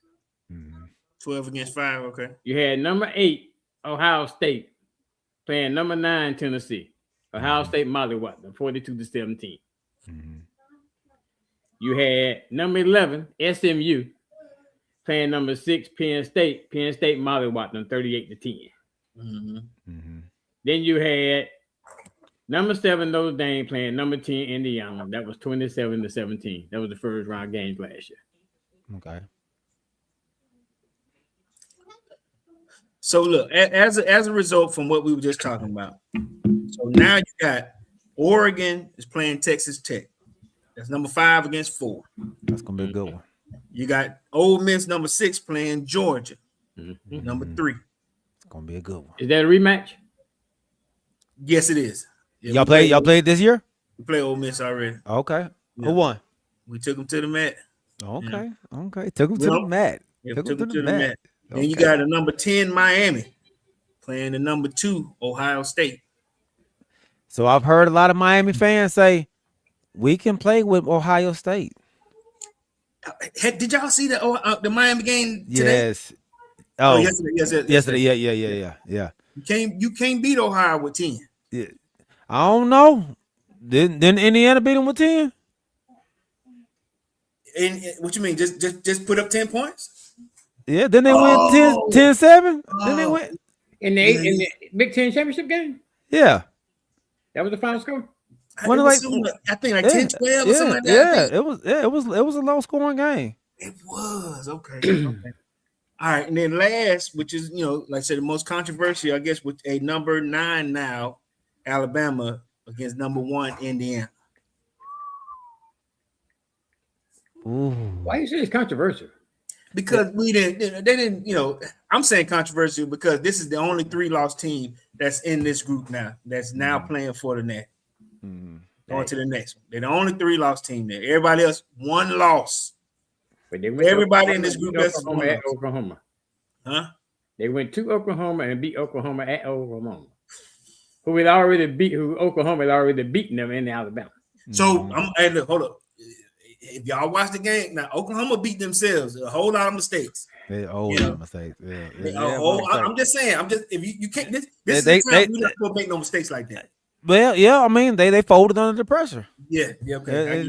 12 against 5. Okay. You had number 8 Ohio State playing number 9 Tennessee. Ohio State mollywopped them 42-17. You had number 11 SMU playing number 6 Penn State. Penn State mollywopped them 38-10. Then you had number 7 Notre Dame playing number 10 Indiana. That was 27-17. That was the first round game last year. Okay. So look, as a result from what we were just talking about, so now you got Oregon is playing Texas Tech. That's number 5 against 4. That's gonna be a good one. You got Ole Miss number 6 playing Georgia, number 3. It's gonna be a good one. Is that a rematch? Yes, it is. Yeah, Y'all played this year? We play Ole Miss already. Okay. Yeah. Who won? We took them to the mat. Okay. Okay. Took them to the mat. Yeah, Took them to the mat. Then you got a number 10 Miami playing the number 2 Ohio State. So I've heard a lot of Miami fans say we can play with Ohio State. Did y'all see the Miami game today? Yes. Oh, yesterday. Yeah. You can't beat Ohio with 10. Yeah. I don't know. Didn't Indiana beat them with 10? And what you mean? Just put up 10 points? Yeah, then they win 10-7. Then they win in the Big Ten championship game. Yeah, that was the final score. I think like 10-12 or something like that. Yeah, it was a low scoring game. It was okay. All right, and then last, which is like I said, the most controversial, I guess, with a number 9 now, Alabama against number 1 Indiana. Ooh. Why you say it's controversial? Because they didn't, I'm saying controversial because this is the only 3-loss team that's in this group now, that's now playing for the net. Going to the next one. They're the only 3-loss team there. Everybody else, 1 loss. But they went everybody in this group that's at Oklahoma. Huh? They went to Oklahoma and beat Oklahoma at Oklahoma. Oklahoma had already beaten them in Alabama. So hold up. If y'all watch the game now, Oklahoma beat themselves. A whole lot of mistakes. They mistakes. I'm just saying. If you can't. This is the time we not gonna make no mistakes like that. Well, yeah, I mean they folded under the pressure. Yeah, okay.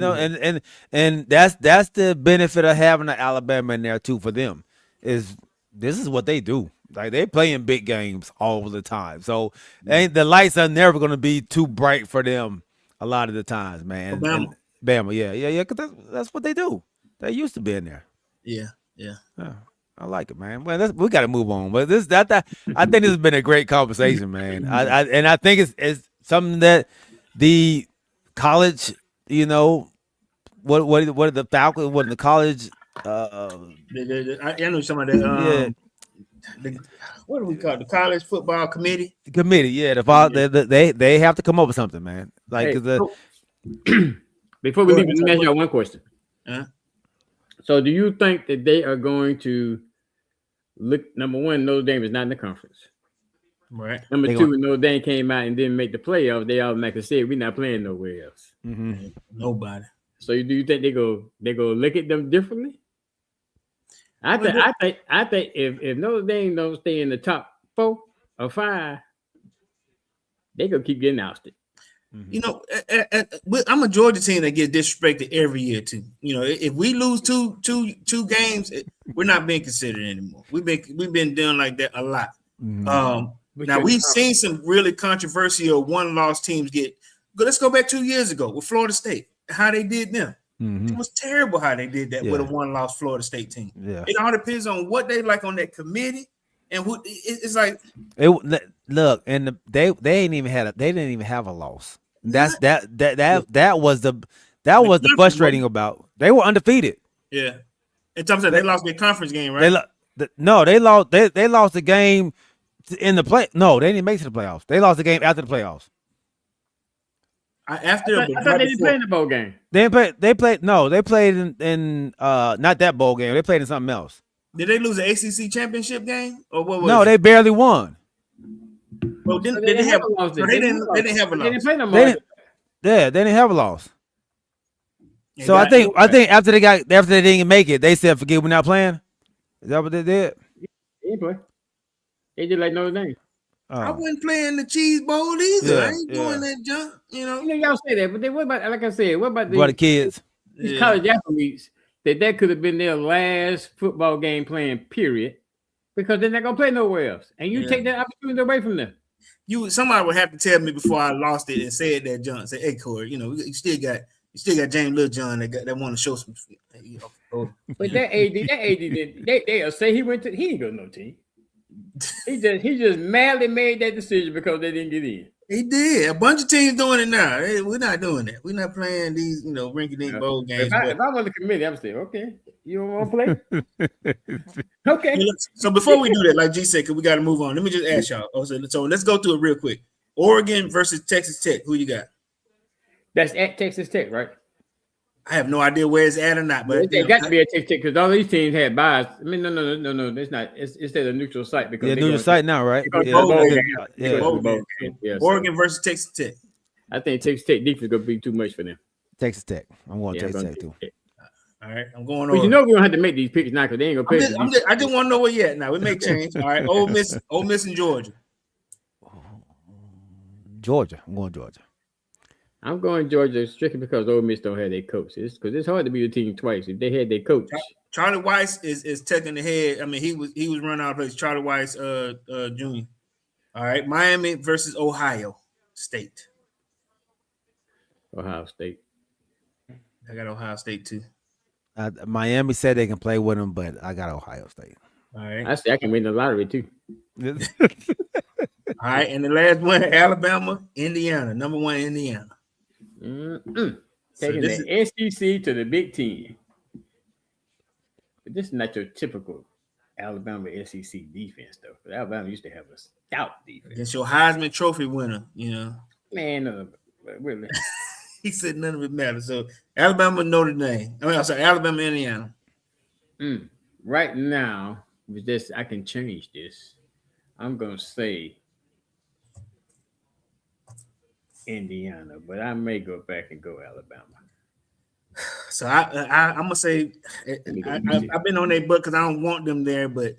And that's the benefit of having an Alabama in there too for them. Is this is what they do. Like they playing big games all the time. So the lights are never gonna be too bright for them a lot of the times, man. Bama, yeah, because that's what they do. They used to be in there. Yeah. I like it, man. Well, we got to move on. But I think this has been a great conversation, man. I think it's something that the college, what are the Falcons? What the college? I know some of that. What do we call it? The college football committee? Committee, yeah. They have to come up with something, man. Like before we leave, let me ask y'all one question. So do you think that they are going to look, number one, Notre Dame is not in the conference. Right. Number two, when Notre Dame came out and didn't make the playoffs, they automatically said we're not playing nowhere else. Nobody. So do you think they go look at them differently? I think if Notre Dame don't stay in the top 4 or 5, they gonna keep getting ousted. I'm a Georgia team that gets disrespected every year too. If we lose two games, we're not being considered anymore. We've been doing like that a lot. Now we've seen some really controversial 1-loss teams get. Let's go back 2 years ago with Florida State. How they did them. It was terrible how they did that with a 1-loss Florida State team. Yeah. It all depends on what they like on that committee and who. It's like look, and they didn't even have a loss. That was the frustrating about. They were undefeated. Yeah, in terms of they lost their conference game, right? They lost. They lost the game in the play. No, they didn't make it to the playoffs. They lost the game after the playoffs. I thought they didn't play in the bowl game. They played. No, they played in not that bowl game. They played in something else. Did they lose the ACC championship game or what? No, they barely won. Well, they didn't have a loss. They didn't have a loss. They didn't play no more. They didn't have a loss. So I think after they didn't make it, they said, "Forget, we're not playing." Is that what they did? They didn't play. They did like Notre Dame. I wasn't playing the Cheese Bowl either. Yeah, I ain't doing that junk, you know. Y'all say that, but then what about, like I said, what about the kids? These college athletes that could have been their last football game playing, period, because they're not gonna play nowhere else, and you take that opportunity away from them. Somebody would have to tell me before I lost it and said that junk. Say, hey Corey, you know, you still got James Littlejohn that want to show some. You know, But that AD, they'll say he didn't go to no team. He just madly made that decision because they didn't get in. He did. A bunch of teams doing it now. Hey, we're not doing that. We're not playing these, you know, rinky-dink bowl games. If I was the committee, I'm saying, okay, you don't want to play? Okay. So before we do that, like G said, because we got to move on, let me just ask y'all. So let's go through it real quick. Oregon versus Texas Tech. Who you got? That's at Texas Tech, right? I have no idea where it's at or not, but it got to be at Texas Tech because all these teams had buys. I mean, no, that's not. It's at a neutral site because neutral site now, right? Oregon versus Texas Tech. I think Texas Tech defense is gonna be too much for them. Texas Tech. I'm going Texas Tech too. All right, I'm going over. But you know we don't have to make these picks now because they ain't gonna pay. I just want to know what yet. Now we may change. All right, Ole Miss and Georgia. Georgia. I'm going Georgia. I'm going Georgia strictly because Ole Miss don't have their coach. Because it's hard to beat a team twice if they had their coach. Charlie Weiss is taking the head. I mean, he was running out of place. Charlie Weiss, Jr. All right, Miami versus Ohio State. Ohio State. I got Ohio State too. Miami said they can play with them, but I got Ohio State. All right. I say I can win the lottery too. All right, and the last one, Alabama, Indiana, number 1, Indiana. Taking the SEC to the Big Ten. But this is not your typical Alabama SEC defense, though. But Alabama used to have a stout defense. It's your Heisman Trophy winner, you know. Man, really. He said none of it matters. So Alabama, Notre Dame. I mean, I'm sorry, Alabama, Indiana. Right now, with this, I can change this. I'm gonna say Indiana, but I may go back and go Alabama. So I'm gonna say I've been on their butt because I don't want them there, but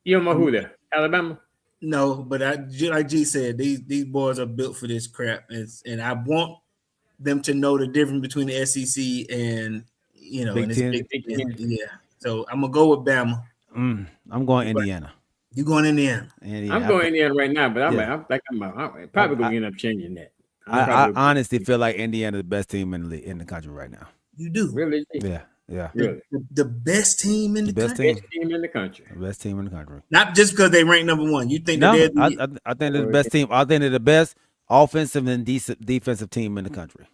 you don't know who there? Alabama? No, but like G said, these boys are built for this crap, and I want them to know the difference between the SEC and Big Ten. Yeah. So I'm gonna go with Bama. I'm going Indiana. You going Indiana? I'm going Indiana right now, but I'm probably going to end up changing that. I honestly feel like Indiana is the best team in the country right now. You do? Really? Yeah. Really? The best team in the country? Best team in the country. The best team in the country. Not just because they rank number 1. You think I think they're the best team. I think they're the best offensive and defensive team in the country.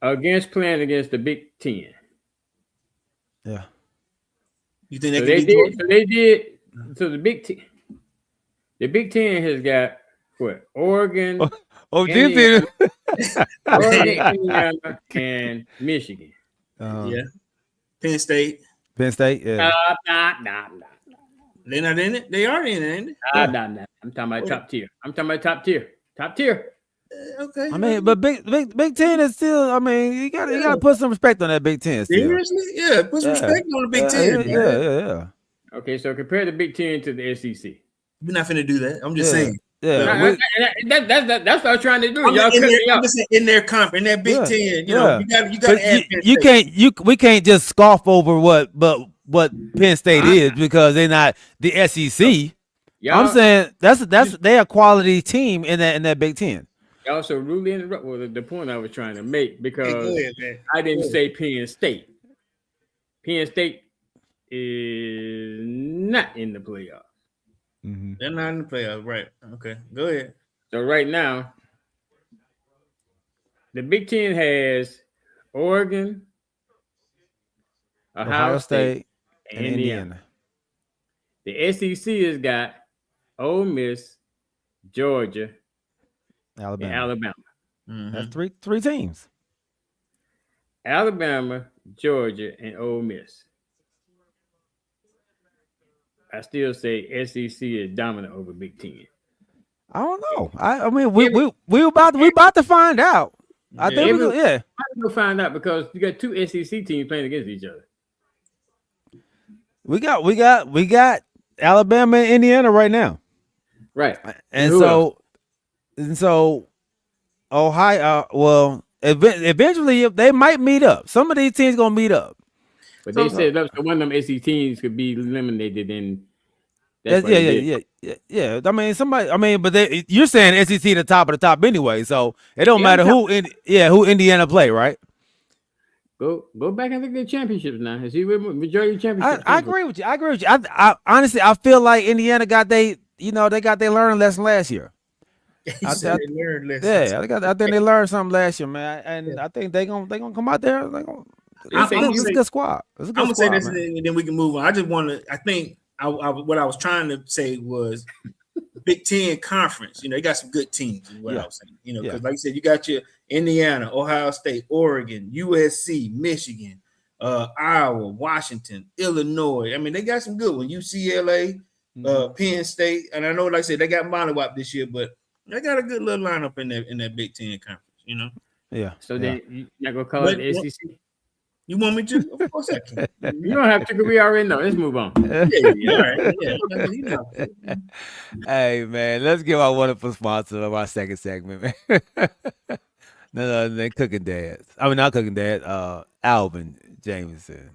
Playing against the Big Ten. Yeah. You think they did. So the Big Ten has got what? Oregon, Indiana, Indiana, and Michigan. Yeah. Penn State. Yeah. Nah. They're not in it. They are in it, ain't they? Nah. I'm talking about top tier. Top tier. Okay. I mean, but Big Ten is still. I mean, you gotta put some respect on that Big Ten. Still. Seriously? Yeah, put some respect on the Big Ten. Yeah. Okay, so compare the Big Ten to the SEC. We're not finna do that. I'm just saying. Yeah, that's what I'm trying to do. I'm just saying in their conference, in that Big Ten, you gotta add we can't just scoff over what Penn State is because they're not the SEC. I'm saying that's they're a quality team in that Big Ten. Also, rudely interrupt the point I was trying to make because I didn't say Penn State. Penn State is not in the playoffs. Mm-hmm. They're not in the playoffs, right? Okay, go ahead. So right now, the Big Ten has Oregon, Ohio State, and Indiana. The SEC has got Ole Miss, Georgia, Alabama. And Alabama. Mm-hmm. That's three teams. Alabama, Georgia, and Ole Miss. I still say SEC is dominant over Big Ten. I don't know. I mean, we about to find out. I think we'll find out because you got two SEC teams playing against each other. We got Alabama and Indiana right now. Right. And so Ohio, well, eventually they might meet up. Some of these teams gonna meet up. But they said one of them SEC teams could be eliminated and yeah. I mean, but you're saying SEC the top of the top anyway, so it don't matter who Indiana play, right? Go back and look at the championships now. Has he majority championships? I agree with you. I honestly feel like Indiana got they got their learning lesson last year. I think they learned something last year, man. And I think they gonna come out there. It's a good squad. I'm gonna say this, and then we can move on. I just want to. I think what I was trying to say was Big Ten conference. You got some good teams. Is what I was saying. Because like you said, you got your Indiana, Ohio State, Oregon, USC, Michigan, Iowa, Washington, Illinois. I mean, they got some good ones. UCLA, Penn State, and I know, like I said, they got Mollywop this year, but they got a good little lineup in that Big Ten conference. Yeah. So then you're not gonna call it SEC. You want me to? Of course I can. You don't have to, because we already know. Let's move on. All right. Hey, man, let's give our wonderful sponsor of our second segment, man. None other than Cooking Dad. I mean, not Cooking Dad, Alvin Jameson.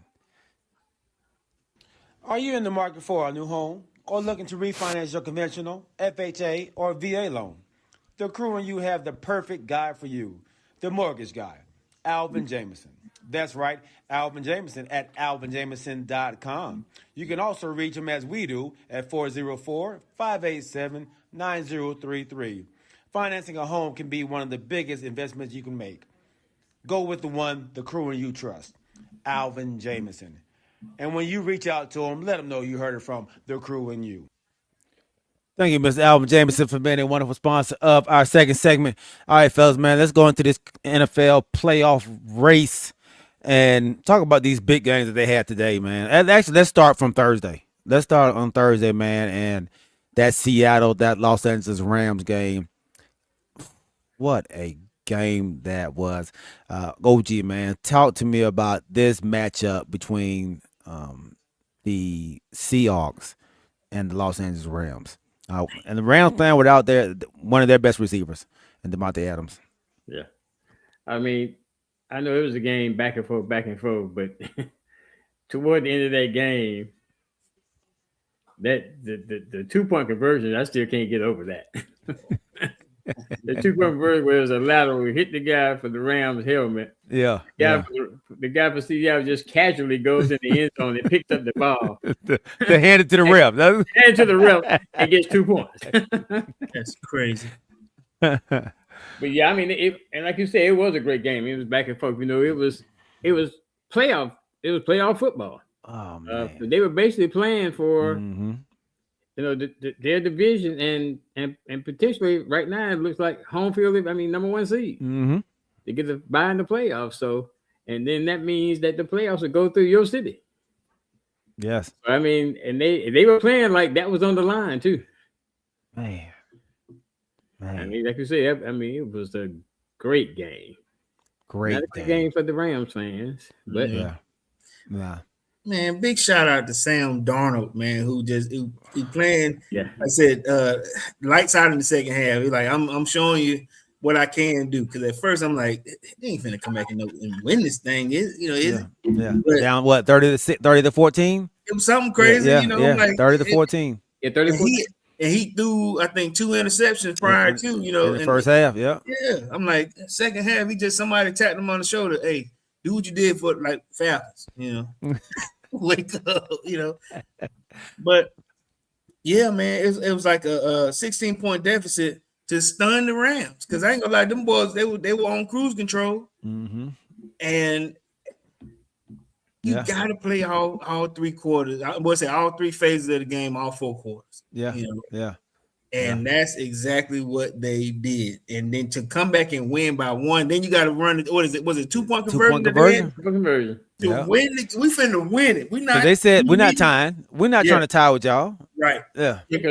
Are you in the market for a new home or looking to refinance your conventional, FHA, or VA loan? The Crew and you have the perfect guy for you, the mortgage guy, Alvin Jameson. That's right, Alvin Jameson at alvinjameson.com. You can also reach him as we do at 404-587-9033. Financing a home can be one of the biggest investments you can make. Go with the one the Crew and you trust, Alvin Jameson. And when you reach out to him, let him know you heard it from the Crew and you. Thank you, Mr. Alvin Jameson, for being a wonderful sponsor of our second segment. All right, fellas, man, let's go into this NFL playoff race and talk about these big games that they had today, man. And actually, let's start from Thursday. Let's start on Thursday, man, and that Los Angeles Rams game. What a game that was. OG, man, talk to me about this matchup between the Seahawks and the Los Angeles Rams. And the Rams playing without one of their best receivers, and Devontae Adams. Yeah. I mean, I know it was a game back and forth, but toward the end of that game, that the 2-point conversion, I still can't get over that. The 2-point conversion where it was a lateral, hit the guy for the Rams helmet. Yeah. The guy for Seattle just casually goes in the end zone and picks up the ball. to hand it to the ref. Hand it to the ref and gets 2 points. That's crazy. But yeah, I mean, and like you said, it was a great game. It was back and forth. It was playoff. It was playoff football. Oh man. They were basically playing for their division and potentially right now it looks like home field. I mean, number 1 seed. Mm-hmm. They get to buy in the playoffs. So, and then that means that the playoffs will go through your city. Yes. I mean, and they were playing like that was on the line too. Man. I mean, like you said, I mean, it was a great game. Great game for the Rams fans. But yeah. Man, big shout out to Sam Darnold, man, who playing. Yeah, I said lights out in the second half. He's like, I'm showing you what I can do. Because at first I'm like, they ain't finna come back and win this thing. But down what 30-14? It was something crazy, like 30-14. Yeah, 30-14. And he threw, I think, 2 interceptions prior to, in the first half. Yeah. I'm like, second half, he just somebody tapped him on the shoulder. Hey, do what you did for Falcons, wake up, But yeah, man, it was like a 16-point deficit to stun the Rams. Because I ain't gonna lie, them boys, they were on cruise control. Mm-hmm. And you gotta play all 3 quarters. I would say all 3 phases of the game, all 4 quarters. Yeah. And that's exactly what they did. And then to come back and win by 1, then you got to run it. What is it? Was it 2-point conversion? 2-point conversion. To win it, we finna win it. We not. So they said we're not tying. We're not trying to tie with y'all. Right. Yeah. It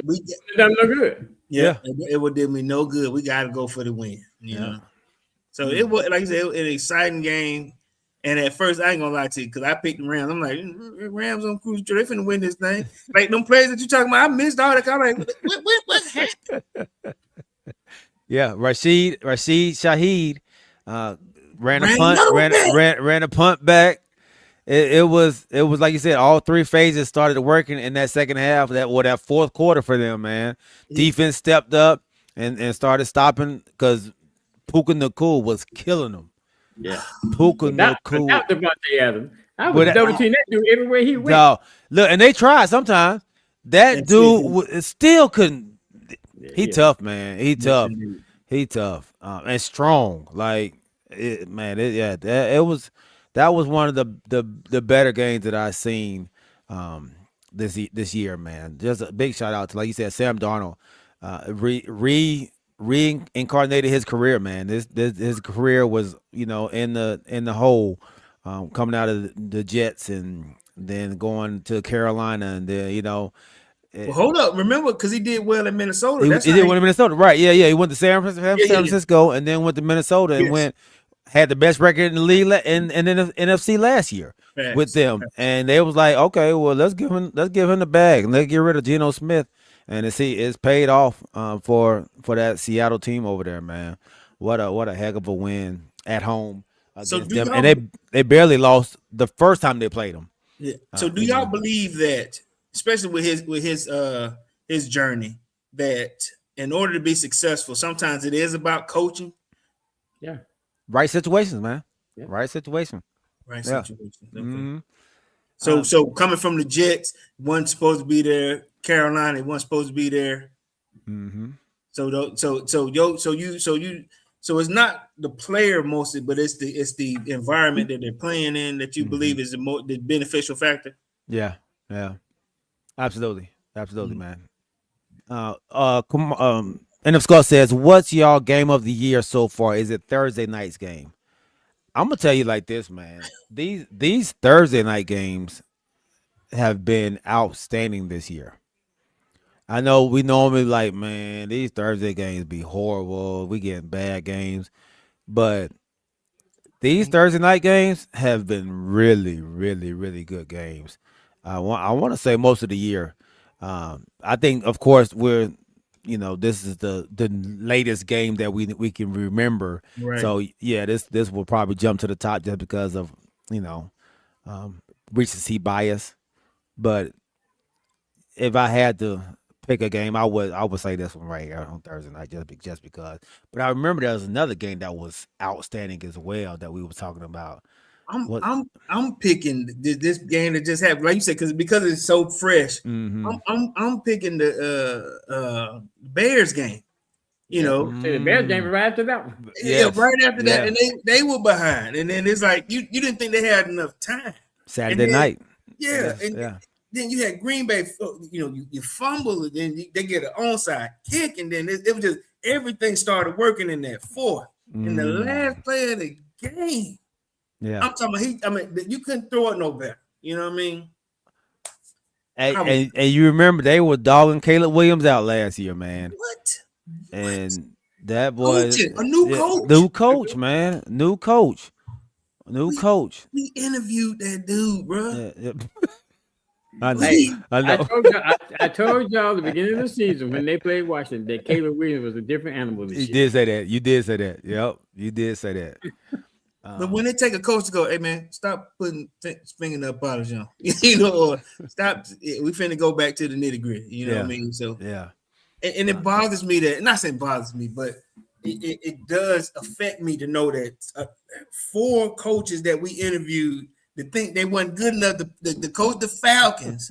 done no good. Yeah. It would do me no good. We got to go for the win. You know. So it was, like I said, it was an exciting game. And at first, I ain't gonna lie to you, because I picked the Rams. I'm like, Rams on cruise control, they finna win this thing. Like them plays that you talking about, I missed all that. I'm like, what happened? Yeah, Rashid Shaheed ran a punt back. It was like you said, all three phases started working in that second half, that fourth quarter for them, man. Defense stepped up and started stopping because Puka Nacua was killing them. Yeah, Puka Nacua. Without Devontae Adams, I was double teaming that dude everywhere he went. No, look, and they tried sometimes. That dude still couldn't. He tough, man. He tough. He tough and strong. Like it was. That was one of the better games that I've seen this year, man. Just a big shout out to, like you said, Sam Darnold. Reincarnated his career, man. His career was, in the hole, coming out of the Jets and then going to Carolina and then well, hold up, remember, because he did well in Minnesota. He did well in Minnesota, right? Yeah. He went to San Francisco and then went to Minnesota and had the best record in the league in the NFC last year with them, and they was like, okay, well, let's give him the bag and let's get rid of Geno Smith. And it's paid off for that Seattle team over there, man. What a heck of a win at home against them. And they barely lost the first time they played them. Yeah. So do y'all believe that, especially with his journey, that in order to be successful, sometimes it is about coaching? Yeah. Right situations, man. Yeah. Right situation. Right situation. Okay. Mm-hmm. So coming from the Jets, one's supposed to be there. Carolina, one's supposed to be there. Mm-hmm. So it's not the player mostly, but it's the environment that they're playing in that you believe is the beneficial factor. Yeah, absolutely, man. NF Scott says, "What's y'all game of the year so far? Is it Thursday night's game?" I'm gonna tell you like this, man. These Thursday night games have been outstanding this year. I know we normally like, man, these Thursday games be horrible. We getting bad games, but these Thursday night games have been really, really, really good games. I want to say most of the year. I think, of course, this is the latest game that we can remember. Right. So yeah, this will probably jump to the top just because of recency bias. But if I had to pick a game, I would say this one right here on Thursday night just because. But I remember there was another game that was outstanding as well that we were talking about. I'm picking this game that just happened, like you said, because it's so fresh. Mm-hmm. I'm picking the Bears game. The Bears game right after that one. Yeah, right after that, and they were behind, and then it's like you didn't think they had enough time. Saturday night. Yeah, then you had Green Bay. You fumble, and then they get an onside kick, and then it was just everything started working in that fourth, in the last play of the game. Yeah, I'm talking about you couldn't throw it no better. You know what I mean? And you remember they were dogging Caleb Williams out last year, man. What? And that was a new coach. New coach, man. New coach. We interviewed that dude, bro. Yeah. I know. I told y'all at the beginning of the season when they played Washington that Caleb Williams was a different animal this year. You did say that. You did say that. Yep. You did say that. But when they take a coach to go, hey man, stop putting finger in the Parmesan, or stop. We finna go back to the nitty gritty. You know what I mean? So yeah, and it bothers me that, not saying bothers me, but it does affect me to know that 4 coaches that we interviewed to think they weren't good enough to coach the Falcons.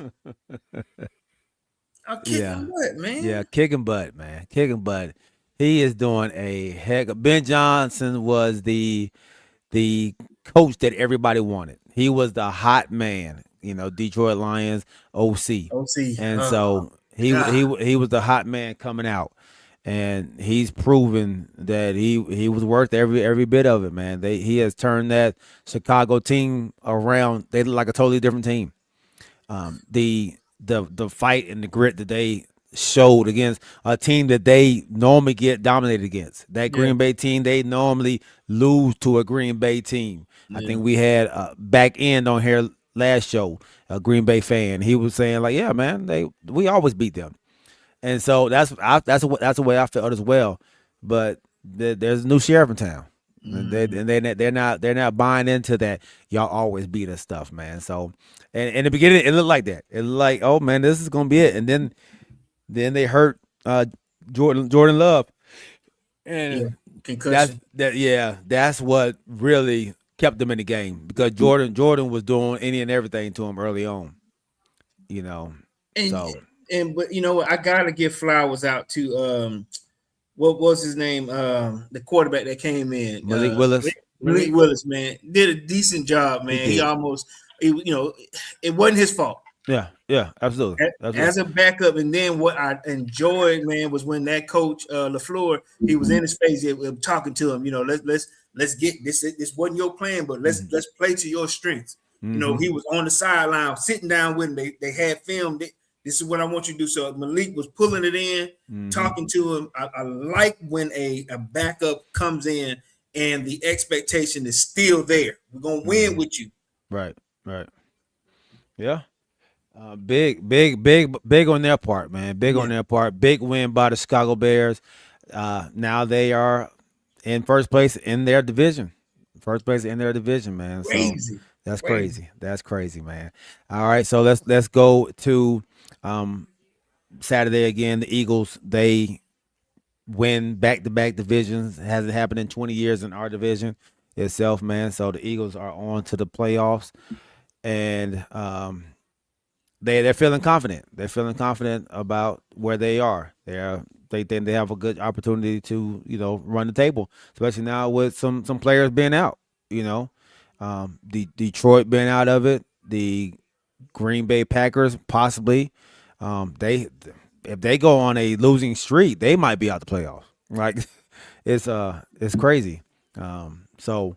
I'm kicking butt, man. Yeah, kicking butt, man. Kicking butt. He is doing a heck of. Ben Johnson was the coach that everybody wanted. He was the hot man, Detroit Lions OC. And so he was the hot man coming out. And he's proven that he was worth every bit of it, man. He has turned that Chicago team around. They look like a totally different team. The fight and the grit that they showed against a team that they normally get dominated against. That Green Bay team, they normally lose to a Green Bay team. I think we had a back end on here last show, a Green Bay fan. He was saying like, yeah, man, we always beat them. And so that's the way I felt as well. But there's a new sheriff in town. They're not buying into that y'all always beat us stuff, man. So and in the beginning it looked like that. It looked like, oh man, this is gonna be it. And then they hurt Jordan Love. And concussion. That's what really kept them in the game, because Jordan was doing any and everything to him early on. You know. But you know what, I gotta give flowers out to what was his name? The quarterback that came in, Malik Willis. Malik Willis, man, did a decent job, man. He it wasn't his fault. Yeah, absolutely. As a backup, and then what I enjoyed, man, was when that coach LaFleur, he was in his face, talking to him. You know, let's get this. This wasn't your plan, but let's play to your strengths. You know, he was on the sideline, sitting down with him. They had filmed it. This is what I want you to do. So Malik was pulling it in, talking to him. I like when a backup comes in and the expectation is still there. We're gonna win with you. Right. Yeah. Big on their part, man. Big on their part. Big win by the Chicago Bears. Now they are in first place in their division. Man. Crazy. So that's crazy. That's crazy, man. All right, so let's go to Saturday again. The Eagles, they win back-to-back divisions. It hasn't happened in 20 years in our division itself, man. So the Eagles are on to the playoffs, and they're feeling confident. They're feeling confident about where they are. They think they have a good opportunity to, run the table, especially now with some players being out. The Detroit being out of it, the Green Bay Packers possibly. If they go on a losing streak, they might be out the playoffs. Like it's crazy. So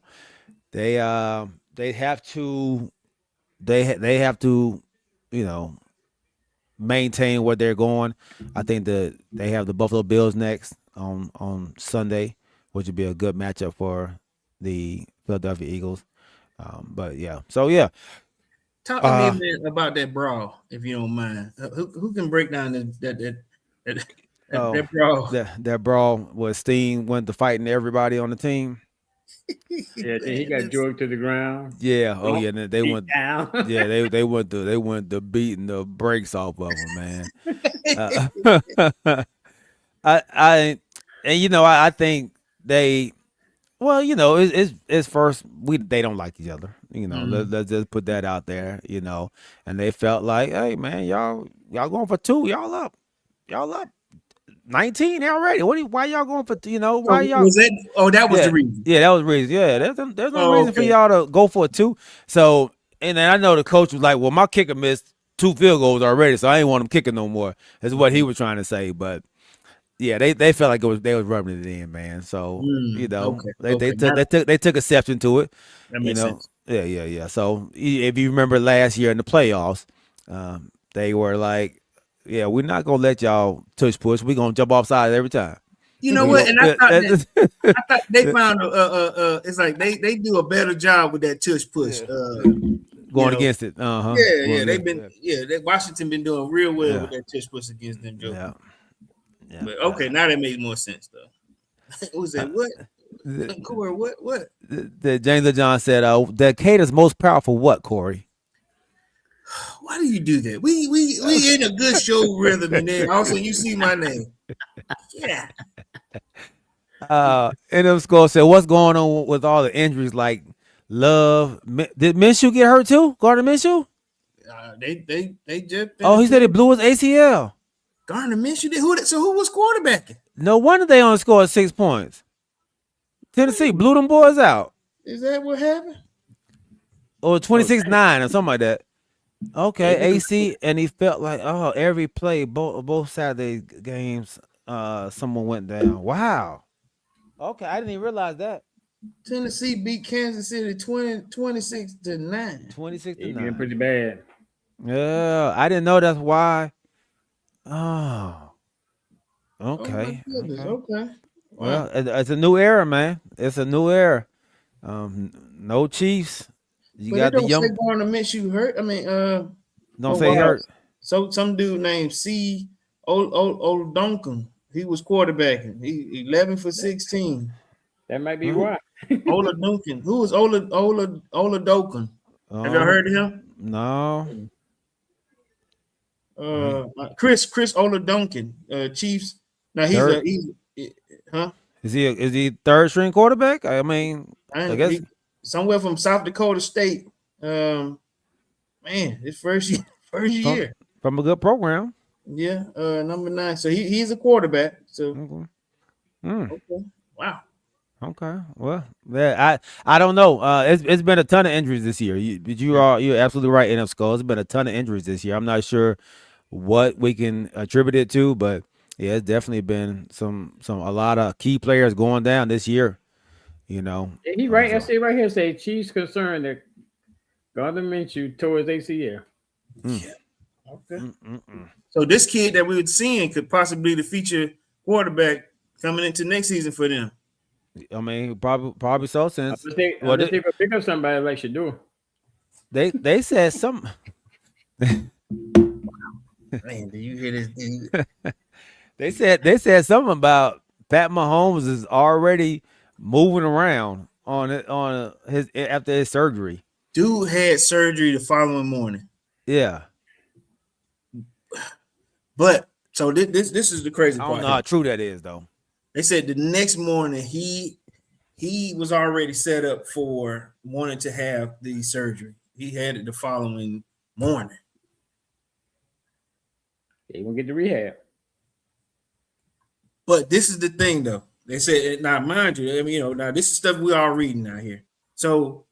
they have to maintain where they're going. I think that they have the Buffalo Bills next on Sunday, which would be a good matchup for the Philadelphia Eagles. But yeah, so yeah. Talk to me, man, about that brawl, if you don't mind. Who can break down that brawl? That brawl was Steen went to fighting everybody on the team. Yeah, he got dragged to the ground. Yeah, and they went down. Yeah, they went to beating the brakes off of him, man. I think they. Well, it's first. They don't like each other. Let's just put that out there. And they felt like, hey, man, y'all going for 2? Y'all up 19 already. Why y'all going for? Why y'all? Was that? Oh, that was the reason. Yeah, that was the reason. Yeah, there's no reason for y'all to go for a 2. So, and then I know the coach was like, well, my kicker missed 2 field goals already, so I ain't want him kicking no more. That's what he was trying to say, but. Yeah, they felt like they was rubbing it in, man. So they took exception to it. That makes sense. Yeah. So if you remember last year in the playoffs, they were like, "Yeah, we're not gonna let y'all tush push. We're gonna jump off sides every time." You know what? And I thought they found it's like they do a better job with that tush push. Going against it. Washington been doing real well with that tush push against them, Joe. Yeah. But okay, now that makes more sense though. Who said what? Corey, what? The James John said, Decatur's most powerful what, Corey? Why do you do that? We in a good show rhythm, and then also you see my name. Yeah. NM Skull said, what's going on with all the injuries like Love? Did Minshew get hurt too? Gardner Minshew? They just. Oh, he said he blew his ACL. Gardner Minshew did. Who was quarterbacking? No wonder they only scored 6 points. Tennessee blew them boys out. Is that what happened? Or 26-9 or something like that. Okay, AC, and he felt like every play, both Saturday games, someone went down. Wow. Okay, I didn't even realize that. Tennessee beat Kansas City 26-9. 26-9. Getting pretty bad. Yeah, I didn't know that's why. Oh, Okay. Okay. Well, it's a new era, man. It's a new era. No Chiefs. You But got it the don't young. say Gardner Minshew hurt. I mean, Don't say he hurt. So some dude named C. Oladokun. He was quarterbacking. He 11 for 16. That might be why. Oladokun. Who was Oladokun? Have y'all heard of him? No. Chris Oladokun, Chiefs. Now he's Is he third string quarterback? I mean, I guess somewhere from South Dakota State. Man, his first year from a good program. Yeah, number 9. So he's a quarterback. So okay. Wow. Okay. Well, yeah, I don't know. It's been a ton of injuries this year. You're absolutely right, NF Skull. It's been a ton of injuries this year. I'm not sure what we can attribute it to, but yeah, it's definitely been a lot of key players going down this year. You know. Yeah, he right. I see right here. Say Chiefs concerned that Gardner Minshew tore his ACL. Yeah. Okay. So this kid that we were seeing could possibly be the feature quarterback coming into next season for them. I mean, probably so. Since they could pick up somebody like Shador. They said something. Man, do you hear this? They said something about Pat Mahomes is already moving around on his after his surgery. Dude had surgery the following morning. Yeah. But so this is the crazy part. I don't know how true that is though. They said the next morning he was already set up for wanting to have the surgery. He had it the following morning. He gonna get the rehab. But this is the thing though. They said, now mind you, I mean, now this is stuff we all reading out here. So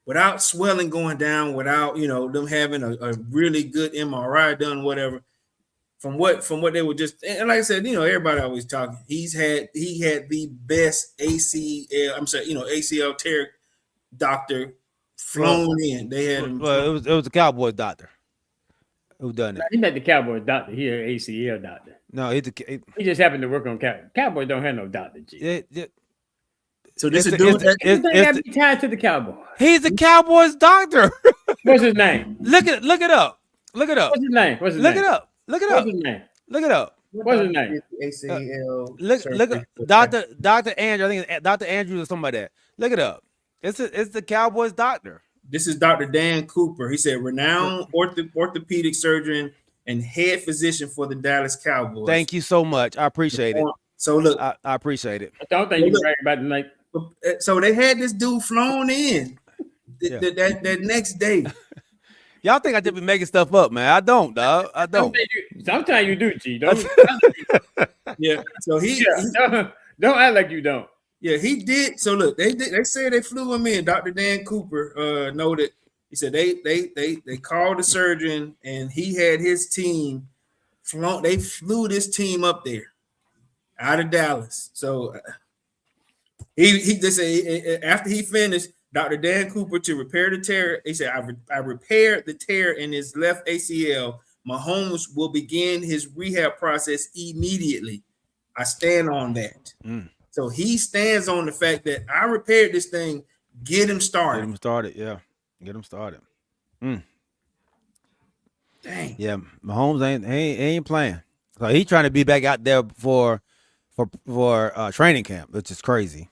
without swelling going down, without them having a really good MRI done, whatever. From what they were just, and like I said, everybody always talking. He had the best ACL tear doctor flown in. They had him. Well, it was a Cowboys doctor who done it. He's not the Cowboys doctor. He's an ACL doctor. No, he just happened to work on Cowboys. Cowboys don't have no doctor. So this is dude that be tied to the Cowboys. He's the Cowboys doctor. What's his name? Look it up. Look it up. What's his name? Look it up. Look it up. What's his name? Look it up. What's his name? ACL. Look Dr. Andrew. I think it's Dr. Andrews or something like that. Look it up. It's the Cowboys doctor. This is Dr. Dan Cooper. He said renowned orthopedic surgeon and head physician for the Dallas Cowboys. Thank you so much. I appreciate it. So look, I appreciate it. I don't think you brag about tonight. So they had this dude flown in that next day. Y'all think I just be making stuff up, man? I don't, dog. I don't. Sometimes you do, G. Don't. Yeah. So don't act like you don't. Yeah, he did. So look, they said they flew him in. Dr. Dan Cooper noted. He said they called the surgeon and he had his team flown. They flew this team up there out of Dallas. So he just said after he finished, Dr. Dan Cooper to repair the tear. He said, I repaired the tear in his left ACL. Mahomes will begin his rehab process immediately. I stand on that. So he stands on the fact that I repaired this thing. Get him started. Get him started. Yeah. Get him started. Dang. Yeah. Mahomes ain't playing. So he's trying to be back out there for training camp, which is crazy.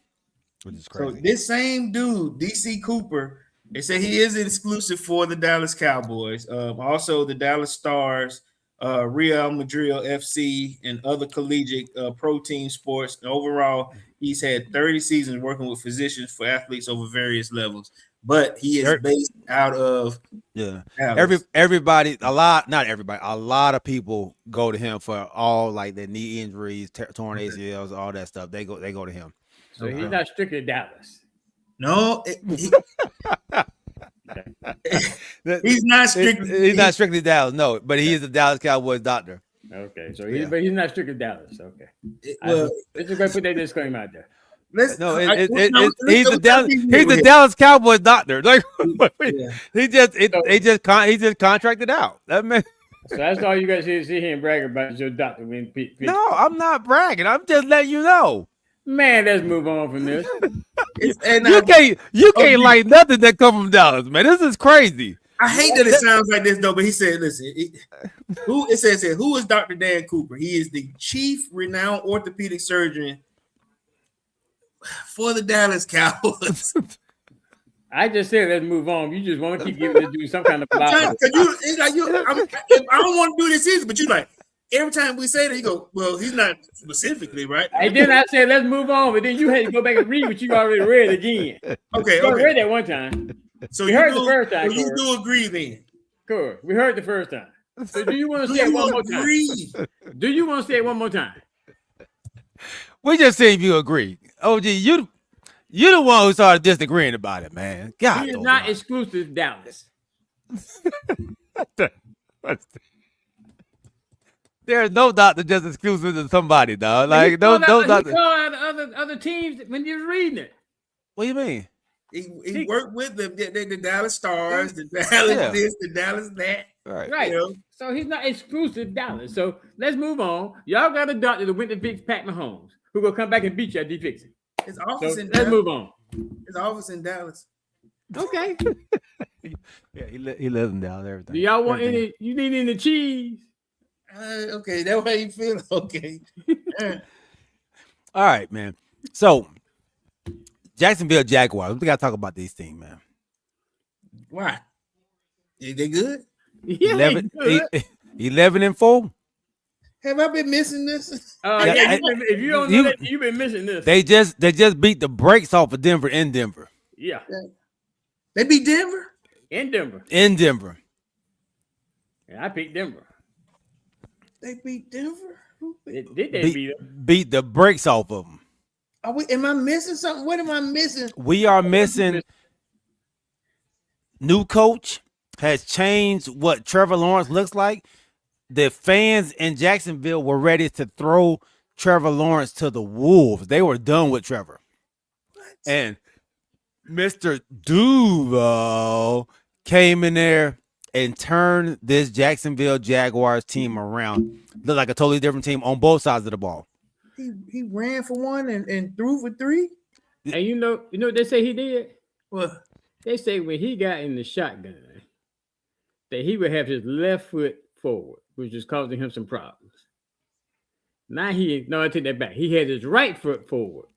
So this same dude, DC Cooper, they say he is exclusive for the Dallas Cowboys. Also the Dallas Stars, Real Madrid FC, and other collegiate pro team sports. And overall, he's had 30 seasons working with physicians for athletes over various levels. But he is based out of Dallas. A lot of people go to him for all like their knee injuries, torn ACLs, all that stuff. They go to him. So he's not strictly Dallas. No, he's not strictly. He's not strictly Dallas. No, but he is the Dallas Cowboys doctor. Okay, so but he's not strictly Dallas. Okay, let's just go put that disclaimer out there. He's the Dallas Cowboys doctor. Like he just contracted out. That man. So that's all you guys sit here and brag about is your doctor when No, I'm not bragging. I'm just letting you know. Man, let's move on from this. You can't like nothing that come from Dallas, man. This is crazy. I hate that it sounds like this though, but he said, "Listen, it says here, who is Dr. Dan Cooper? He is the chief renowned orthopedic surgeon for the Dallas Cowboys." I just said let's move on. You just want to keep giving this dude some kind of flower. I don't want to do this either, but you like every time we say that, you go, "Well, he's not specifically right." And then I said let's move on, but then you had to go back and read what you already read again. Okay, you read that one time. So we you heard do, the first time. so you do agree then? Corey, we heard the first time. So do you want to say it one more time? Do you want to say it one more time? We just see if you agree. OG, you the one who started disagreeing about it, man. God, he is not exclusive Dallas. There's no doctor just exclusive to somebody, dog. Like no doctor. He called out other teams when you was reading it. What do you mean? He worked with the Dallas Stars, the Dallas this, the Dallas that. Right. You know? So he's not exclusive Dallas. So let's move on. Y'all got a doctor that went to fix Pat Mahomes, who will come back and beat you at defixing. His office in let's Dallas. move on. His office in Dallas. Okay. Yeah, he lives in Dallas. Everything. Do y'all want any? You need any cheese? Okay, that way you feel okay. All right, man. So Jacksonville Jaguars. We gotta talk about these teams, man. Why? They good? Yeah, 11-4. Have I been missing this? If you don't know that, you've been missing this. They just beat the brakes off of Denver in Denver. Yeah. They beat Denver? In Denver. In Denver. Yeah, I picked Denver. They beat Denver? Did they beat them? Beat the brakes off of them. Am I missing something? What am I missing? We are missing new coach has changed what Trevor Lawrence looks like. The fans in Jacksonville were ready to throw Trevor Lawrence to the wolves. They were done with Trevor. What? And Mr. Duval came in there and turned this Jacksonville Jaguars team around. Looked like a totally different team on both sides of the ball. He ran for one and threw for three. And you know what they say he did? What? They say when he got in the shotgun that he would have his left foot forward, which is causing him some problems. Now I take that back. He had his right foot forward,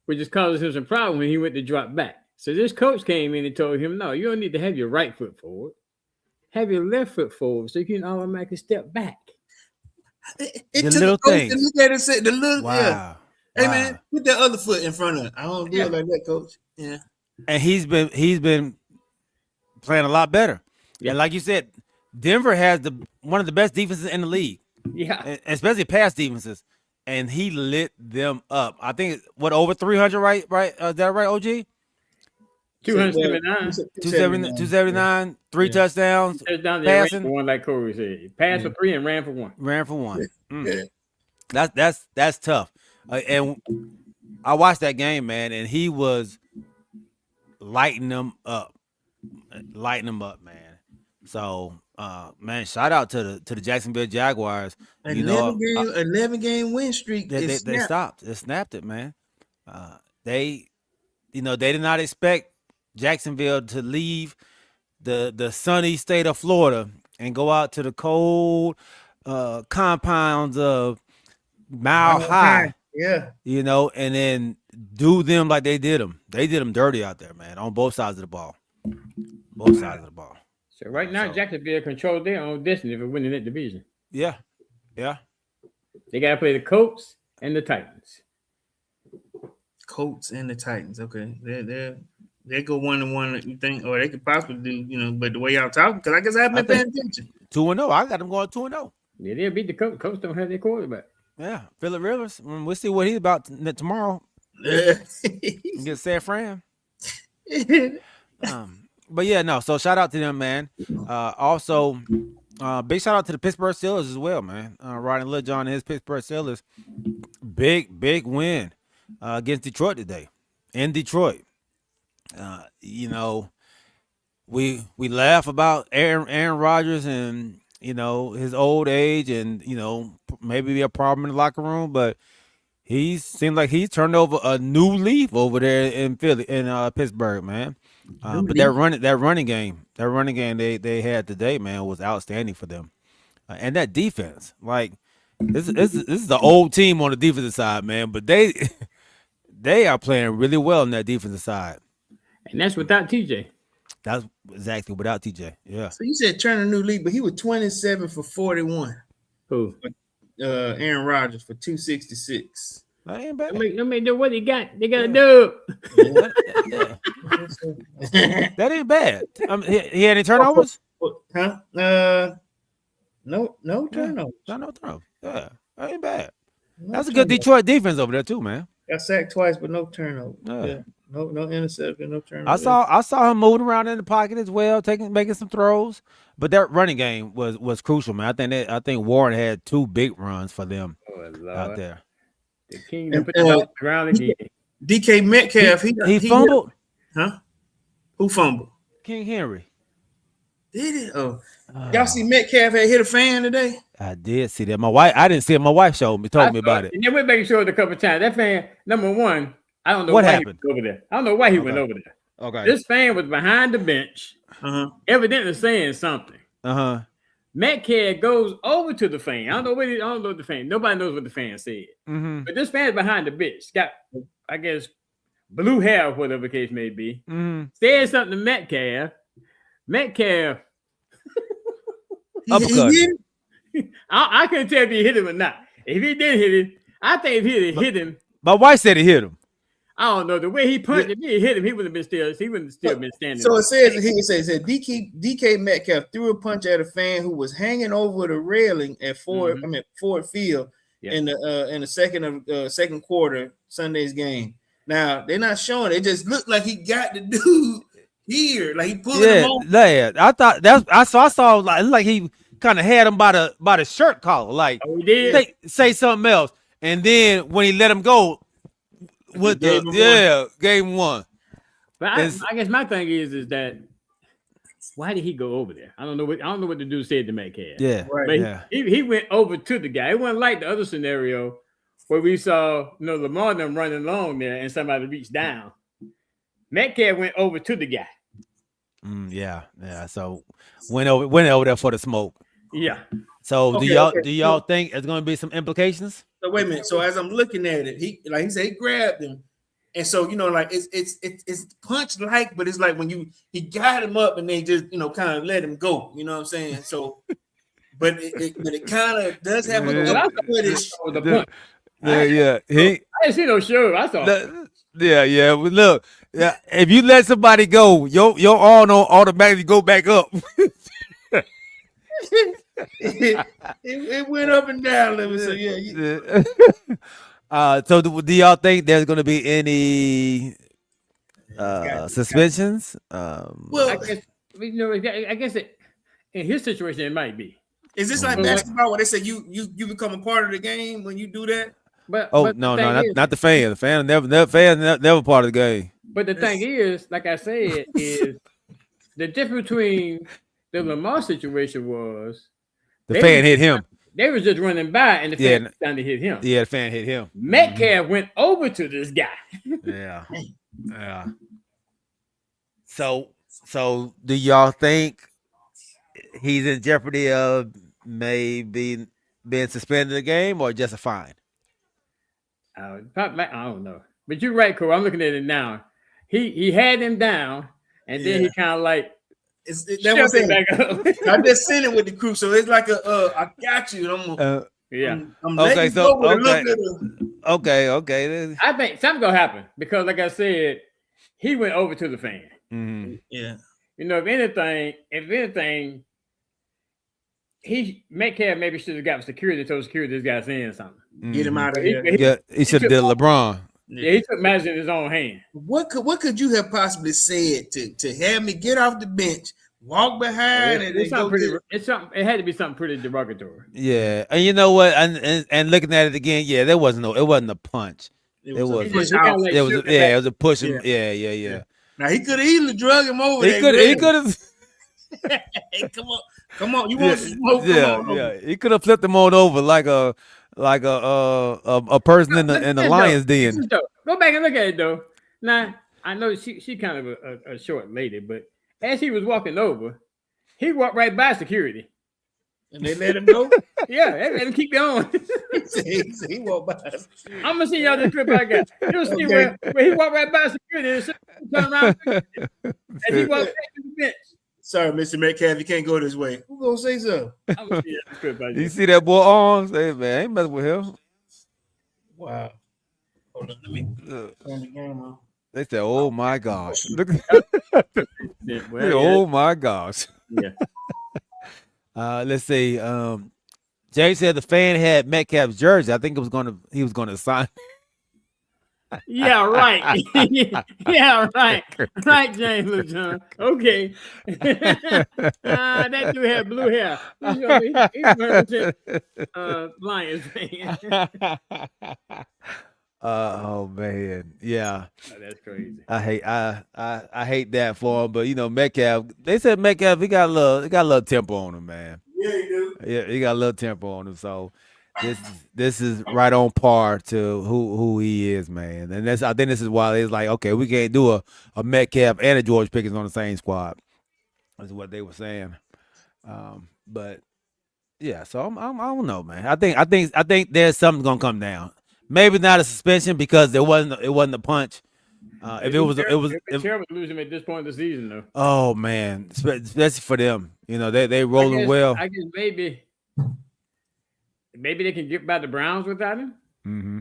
which is causing him some problem when he went to drop back. So this coach came in and told him, no, you don't need to have your right foot forward. Have your left foot forward so you can automatically step back. It took little coach thing. to look at it and say, the little, Wow. yeah. Hey, Wow. man, put that other foot in front of it. I don't do it like that, coach. Yeah. And he's been playing a lot better. Yeah. And like you said, Denver has one of the best defenses in the league. Yeah. Especially pass defenses. And he lit them up. I think over 300, right? Is that right, OG? 279. 279, 3 touchdowns. Touchdown, passing. ran for one, like Corey said. Passed for 3 and ran for 1. Ran for 1. Yeah. That's tough. And I watched that game, man, and he was lighting them up, man. So, man, shout out to the Jacksonville Jaguars. 11-game win streak. They stopped. They snapped it, man. They did not expect Jacksonville to leave the sunny state of Florida and go out to the cold compounds of Mile High. Yeah. And then do them like they did them. They did them dirty out there, man, on both sides of the ball. Both sides of the ball. So right now, Jacksonville controls their own destiny for winning that division. Yeah. Yeah. They got to play the Colts and the Titans. Colts and the Titans. Okay. They go 1-1, you think, or they could possibly do, but the way y'all talking, because I guess I haven't been paying attention. 2-0. I got them going 2-0. Yeah, they'll beat the Colts. Colts don't have their quarterback. Yeah. Phillip Rivers. We'll see what he's about tomorrow. Get San Fran. But yeah, no. So shout out to them, man. Also, big shout out to the Pittsburgh Steelers as well, man. Rodney Littlejohn and his Pittsburgh Steelers, big win against Detroit today. In Detroit, we laugh about Aaron Rodgers and you know, his old age and, you know, maybe be a problem in the locker room, but he seems like he's turned over a new leaf over there in Pittsburgh, man. But that running game they had today, man, was outstanding for them. And that defense, like this is the old team on the defensive side, man, but they are playing really well on that defensive side. And that's without TJ. That's exactly without TJ. Yeah. So you said turn a new leaf, but he was 27 for 41. Who? Aaron Rodgers for 266. That ain't bad. I mean, what he got? They got a dub. That ain't bad. He had any turnovers? Huh? No turnovers. No turnovers. Yeah, that ain't bad. That's a good Detroit defense over there too, man. Got sacked twice, but no turnover. Yeah. No interception, no turnover. I saw him moving around in the pocket as well, making some throws. But that running game was crucial, man. I think Warren had 2 big runs for them out there. The king put the ground again. DK Metcalf, he fumbled. Huh? Who fumbled? King Henry. Did it? Oh, y'all see Metcalf had hit a fan today? I did see that. I didn't see it. My wife told me about it. And then we making sure a couple of times. That fan, number one, I don't know what why happened he went over there. I don't know why he went over there. Okay. This fan was behind the bench, evidently saying something. Metcalf goes over to the fan. I don't know what the fan. Nobody knows what the fan said. But this fan's behind the bench. Got, I guess, blue hair, whatever the case may be. Said something to Metcalf. Metcalf. I couldn't tell if he hit him or not. If he did hit him, I think if he hit him. My wife said he hit him. I don't know. The way he punched, if he hit him, he wouldn't have been standing. So it says DK Metcalf threw a punch at a fan who was hanging over the railing at Ford Field in the second quarter Sunday's game. Now they're not showing it. It just looked like he got the dude here, like he pulled him off. Yeah, I thought I saw like he kind of had him by the shirt collar, like he did say something else, and then when he let him go. Game 1. But I guess my thing is that why did he go over there? I don't know what the dude said to Metcalf. Yeah, but he went over to the guy. It wasn't like the other scenario where we saw Lamar them running along there and somebody reached down. Metcalf went over to the guy. Yeah. So went over there for the smoke. Yeah. So do y'all think there's going to be some implications? So wait a minute. So as I'm looking at it, he said he grabbed him, and so like it's punch like, but it's like when he got him up and they just kind of let him go. You know what I'm saying? So, but it kind of does have a the punch. Yeah. I didn't see no show. I saw. Yeah. Well, look, if you let somebody go, your arm don't automatically go back up. It went up and down. So so do y'all think there's going to be any suspensions? Well, I guess in his situation it might be. Is this like basketball where they say you become a part of the game when you do that? But no, not the fan. The fan never part of the game. But the thing is, like I said, is the difference between the Lamar situation was the fan hit him. They was just running by, and the fan was trying to hit him. Yeah, the fan hit him. Metcalf went over to this guy. Yeah. So do y'all think he's in jeopardy of maybe being suspended the game or just a fine? I don't know. But you're right, Cole. I'm looking at it now. He had him down, and then he kind of like that was back up. I just sent it with the crew, so it's like I got you. I'm okay. I think something's gonna happen because, like I said, he went over to the fan. Mm-hmm. Yeah. If anything, Metcalf maybe should have got security. Told security this guy's saying something. Get him out of here. He should have did LeBron. Yeah, he took matters in his own hand. What could you have possibly said to have me get off the bench, walk behind, and it had to be something pretty derogatory. Yeah, and you know what? And looking at it again, it wasn't a punch. It was a push. Yeah. Now he could have easily drug him over. He could have. Hey, come on. You want some smoke? Yeah. He could have flipped them on over like a person in the lion's den. Go back and look at it though. Now I know she kind of a short lady, but as he was walking over, he walked right by security. And they let him go? Yeah, they let him keep going. he walked by. I'm gonna see y'all this clip I got. You'll see where he walked right by security and turned around as he walked back to the bench. Sorry, Mr. Metcalf, you can't go this way. Who gonna say so? You see that boy arms? Hey man, I ain't messing with him. Wow. Hold on, let me turn the camera. They said, "Oh my gosh!" Look, Well, oh my gosh. Yeah. Let's see. Jay said the fan had Metcalf's jersey. I think he was gonna sign. Yeah, right. Yeah, right. Right, James LeJohn. Okay. That dude had blue hair. He's Lions fan. Oh man, yeah. Oh, that's crazy. I hate that for him, but you know Metcalf. They said Metcalf he got a little tempo on him, man. Yeah, he do. Yeah, he got a little tempo on him. So this is right on par to who he is, man. And I think this is why it's like, okay, we can't do a Metcalf and a George Pickens on the same squad. That's what they were saying. But yeah, so I don't know, man. I think there's something gonna come down. Maybe not a suspension because it wasn't a punch. If it was terrible to lose him at this point of the season, though. Oh man, especially for them, you know they rolling well. I guess maybe they can get by the Browns without him. Mm-hmm.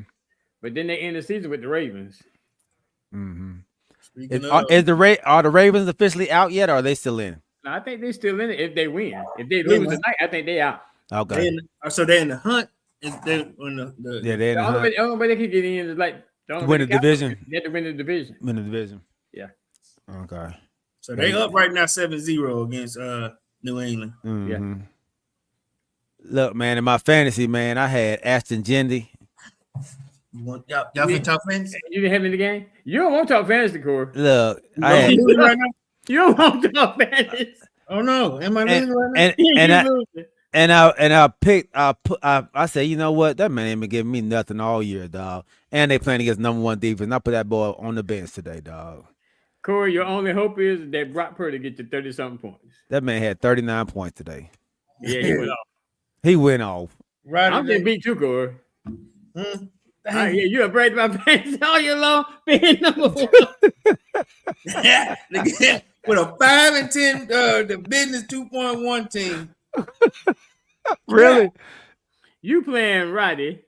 But then they end the season with the Ravens. Mm-hmm. Are the Ravens officially out yet, or are they still in? No, I think they're still in it if they win. If they lose tonight, I think they out. Okay. So they're in the hunt. They're in the only way they can get in is like win the division. They have to win the division. Win the division. Yeah. Okay. So they up right now 7-0 against New England. Mm-hmm. Yeah. Look, man, in my fantasy, man, I had Ashton Jendy. You want y'all can talk fantasy? You didn't have in the game? You don't want to talk fantasy, Corey. Look, You don't want to talk fantasy. Oh no, am I losing right now? And I said, you know what? That man ain't been giving me nothing all year, dog. And they playing against number one defense. I put that boy on the bench today, dog. Corey, your only hope is that Brock Purdy get to 30-something points. That man had 39 points today. Yeah, he went off. He went off. Right. I'm getting beat too, Corey. Yeah, you have braided my pants all year long, being number one. With a 5-10, the business 2.1 team. Really? You playing Roddy,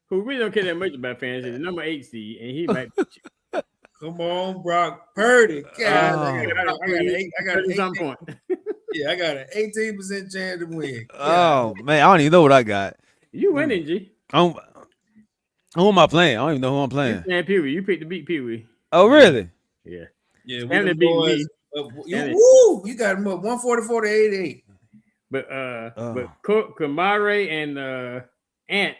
who really don't care that much about fantasy, the number 8 seed, and he might beat you. Come on, Brock Purdy. God, I got an 18 point. Yeah, I got an 18% chance to win. Oh man, I don't even know what I got. You winning, G. Who am I playing? I don't even know who I'm playing. You Pee Wee. You picked to beat Pee Wee. Oh really? Yeah. Yeah, and beat me. You got him up 144 to 88. But Kamare and Ant,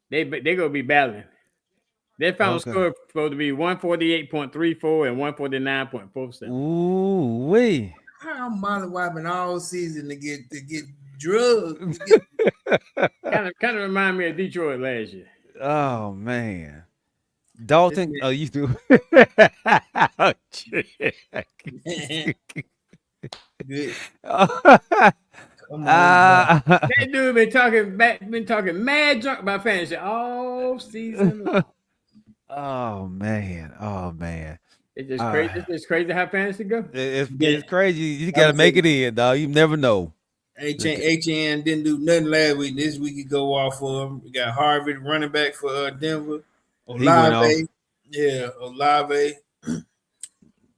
they gonna be battling. Their final score is supposed to be 148.34 and 149.47. Ooh wee. How Molly wiping all season to get drugs? kind of remind me of Detroit last year. Oh man. Dalton, you do. Good. That dude been talking mad junk about fantasy all season long. Oh man. It's just crazy. It's just crazy how fantasy go. It's crazy. You gotta make it in, dog. You never know. HN didn't do nothing last week. This week he go off for him. We got Harvey, running back for Denver. Olave. Yeah, Olave.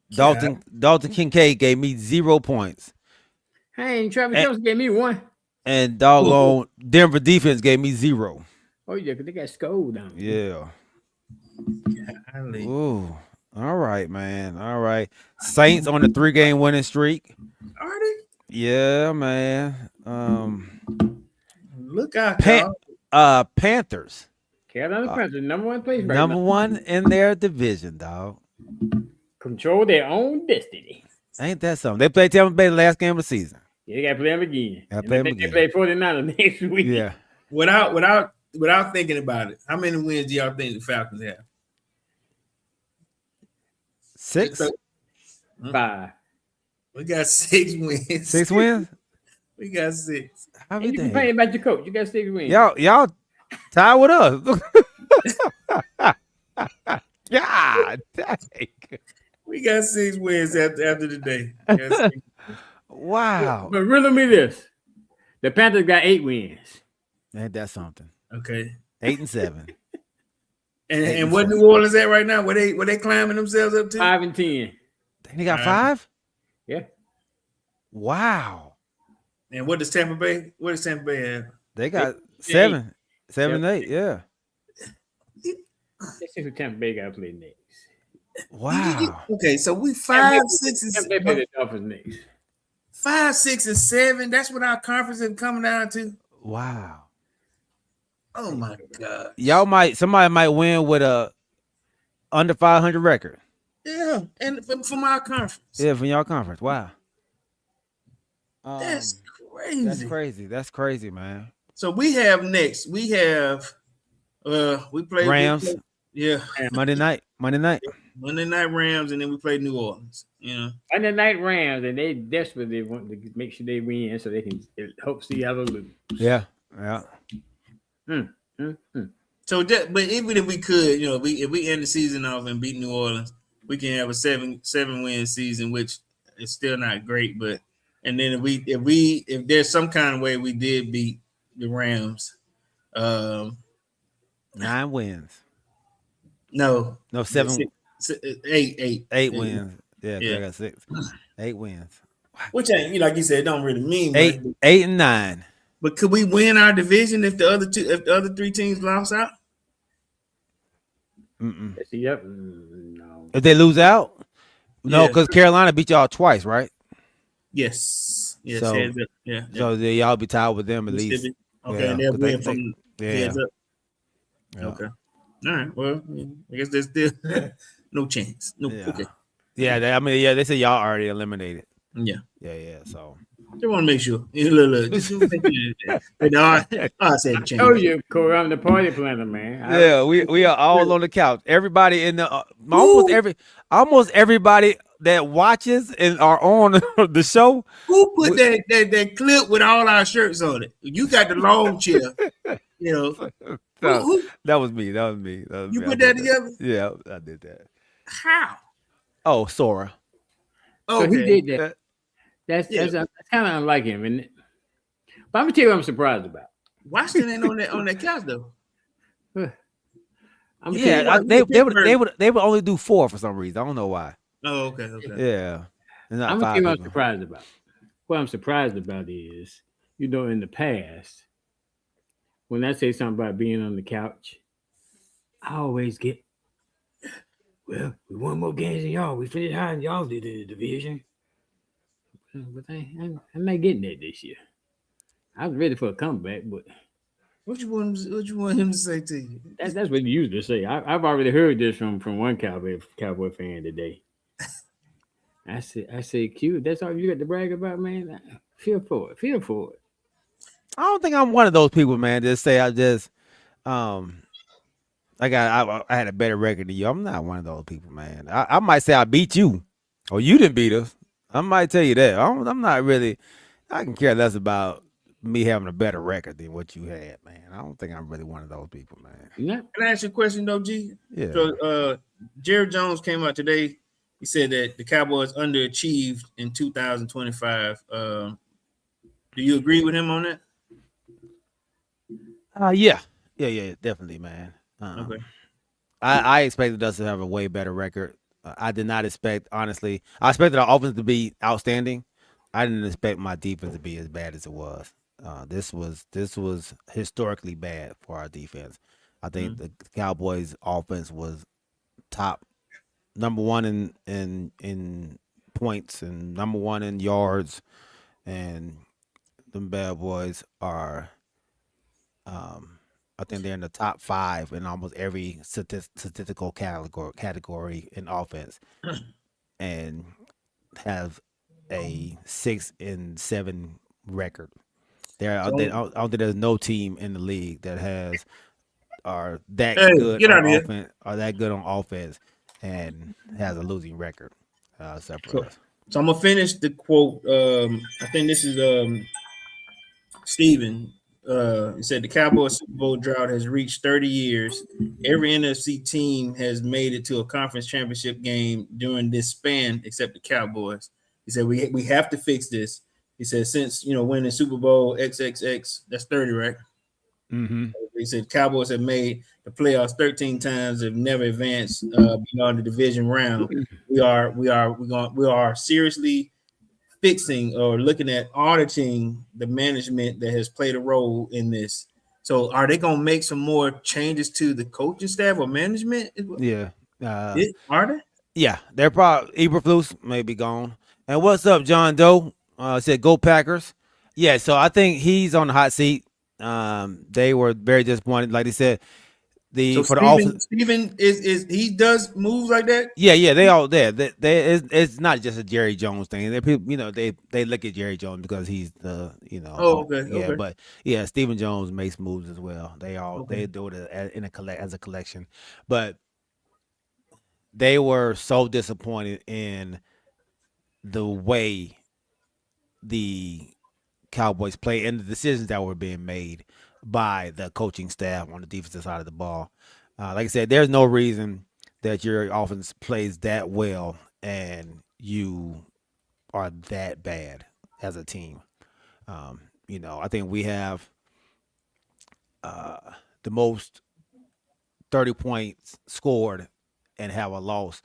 Dalton Kincaid gave me 0 points. Hey, Travis Jones gave me 1. And doggone Denver defense gave me 0. Oh yeah, because they got scolded down. Yeah. Ooh. All right, man. All right. Saints on the 3-game winning streak. Are they? Yeah, man. Look out, Panthers. Carolina Panthers, number 1 place number 1 in their division, dog. Control their own destiny. Ain't that something? They played Tampa Bay the last game of the season. Yeah, they got to play them again. Gotta play them again. They play 49ers next week. Yeah. Without thinking about it, how many wins do y'all think the Falcons have? 6? 5. We got 6 wins. 6 wins? We got 6. How You complain about your coach. You got 6 wins. Y'all tied with us. God dang. We got 6 wins after the day. Wow. But riddle me this. The Panthers got 8 wins. Ain't that something? Okay. 8 and 7. And what New Orleans at right now? Where they climbing themselves up to? 5 and 10. They got 5? Yeah. Wow. And what does Tampa Bay? What does Tampa Bay have? They got 7. 7 and 8, yeah. Let's see who Tampa Bay got to play next. Wow. Okay, so we 5, 6, and Tampa Bay play the Dolphins next. 5, 6, and 7. That's what our conference is coming down to. Wow. Oh my God. Somebody might win with a under 500 record. Yeah, and from our conference. Yeah, from y'all conference. Wow. That's crazy. That's crazy. That's crazy, man. So we have next. We have we play Rams. Yeah. Monday night. Monday night Rams, and then we play New Orleans. You know. Monday night Rams, and they desperately want to make sure they win so they can hope Seattle lose. Yeah. So but even if we could, you know, if we end the season off and beat New Orleans, we can have a 7-win season, which is still not great. But and then if there's some kind of way we did beat the Rams, 9 wins. No, 7. 8 wins. Yeah, I got 6. 8 wins. Which ain't, you know, like you said, don't really mean 8 and 9. But could we win our division if the other 3 teams lost out? Yep. No. If they lose out? No, because Carolina beat y'all twice, right? Yes. So, yeah. So y'all be tied with them at least. Okay, and they'll win from heads up. Yeah. Okay. All right. Well, I guess there's still no chance. No. Yeah. Okay. Yeah. They say y'all already eliminated. Yeah. So I want to make sure. Look. I said change. Oh, you, Corey, I'm the party planner, man. Yeah, we are all on the couch. Everybody in the almost everybody that watches and are on the show. Who put that clip with all our shirts on it? You got the long chair. You know. That was me. You put that together? Yeah, I did that. How? Oh, Sora. So he did that. That's kind of unlike him, isn't it? But I'm gonna tell you what I'm surprised about. Washington ain't on that couch though. They would only do 4 for some reason. I don't know why. Oh, okay. Yeah. I'm gonna tell you what I'm surprised about. What I'm surprised about is, you know, in the past, when I say something about being on the couch, I always get, well, we won more games than y'all. We finished higher than y'all did in the division. But I'm not getting that this year. I was ready for a comeback, but what you want him to say to you? That's what he used to say. I've already heard this from one Cowboy fan today. I said, Q, that's all you got to brag about, man. Feel for it. I don't think I'm one of those people, man. Just say I had a better record than you. I'm not one of those people, man. I might say I beat you, or you didn't beat us. I might tell you that. I'm not really. I can care less about me having a better record than what you had, man. I don't think I'm really one of those people, man. Yeah. Can I ask you a question though, G? Yeah. So Jerry Jones came out today. He said that the Cowboys underachieved in 2025. Do you agree with him on that? Yeah, definitely, man. Okay. I expected us to have a way better record. I did not expect, honestly. I expected our offense to be outstanding. I didn't expect my defense to be as bad as it was. This was historically bad for our defense. I think the Cowboys' offense was top, number one in points and number one in yards, and them bad boys are. I think they're in the top 5 in almost every statistical category in offense, and have a 6-7 record. I don't think there's no team in the league that are that good on offense, on offense, and has a losing record. Except for us. So I'm gonna finish the quote. I think this is Steven. He said the Cowboys Super Bowl drought has reached 30 years. Every NFC team has made it to a conference championship game during this span, except the Cowboys. He said we have to fix this. He said since winning Super Bowl XXX, that's 30, right? Mm-hmm. He said Cowboys have made the playoffs 13 times, have never advanced beyond the division round. We are seriously fixing or looking at auditing the management that has played a role in this. So are they going to make some more changes to the coaching staff or management? Yeah. Are they? Yeah, they're probably Eberflus may be gone. And what's up, John Doe? Said go Packers. Yeah, so I think he's on the hot seat. They were very disappointed. Like they said, Steven is he does moves like that. Yeah, they all there. It's not just a Jerry Jones thing. People, they look at Jerry Jones because he's the okay. But yeah, Stephen Jones makes moves as well. They do it as a collection, but they were so disappointed in the way the Cowboys play and the decisions that were being made by the coaching staff on the defensive side of the ball. Like I said, there's no reason that your offense plays that well and you are that bad as a team. I think we have the most 30 points scored and have a loss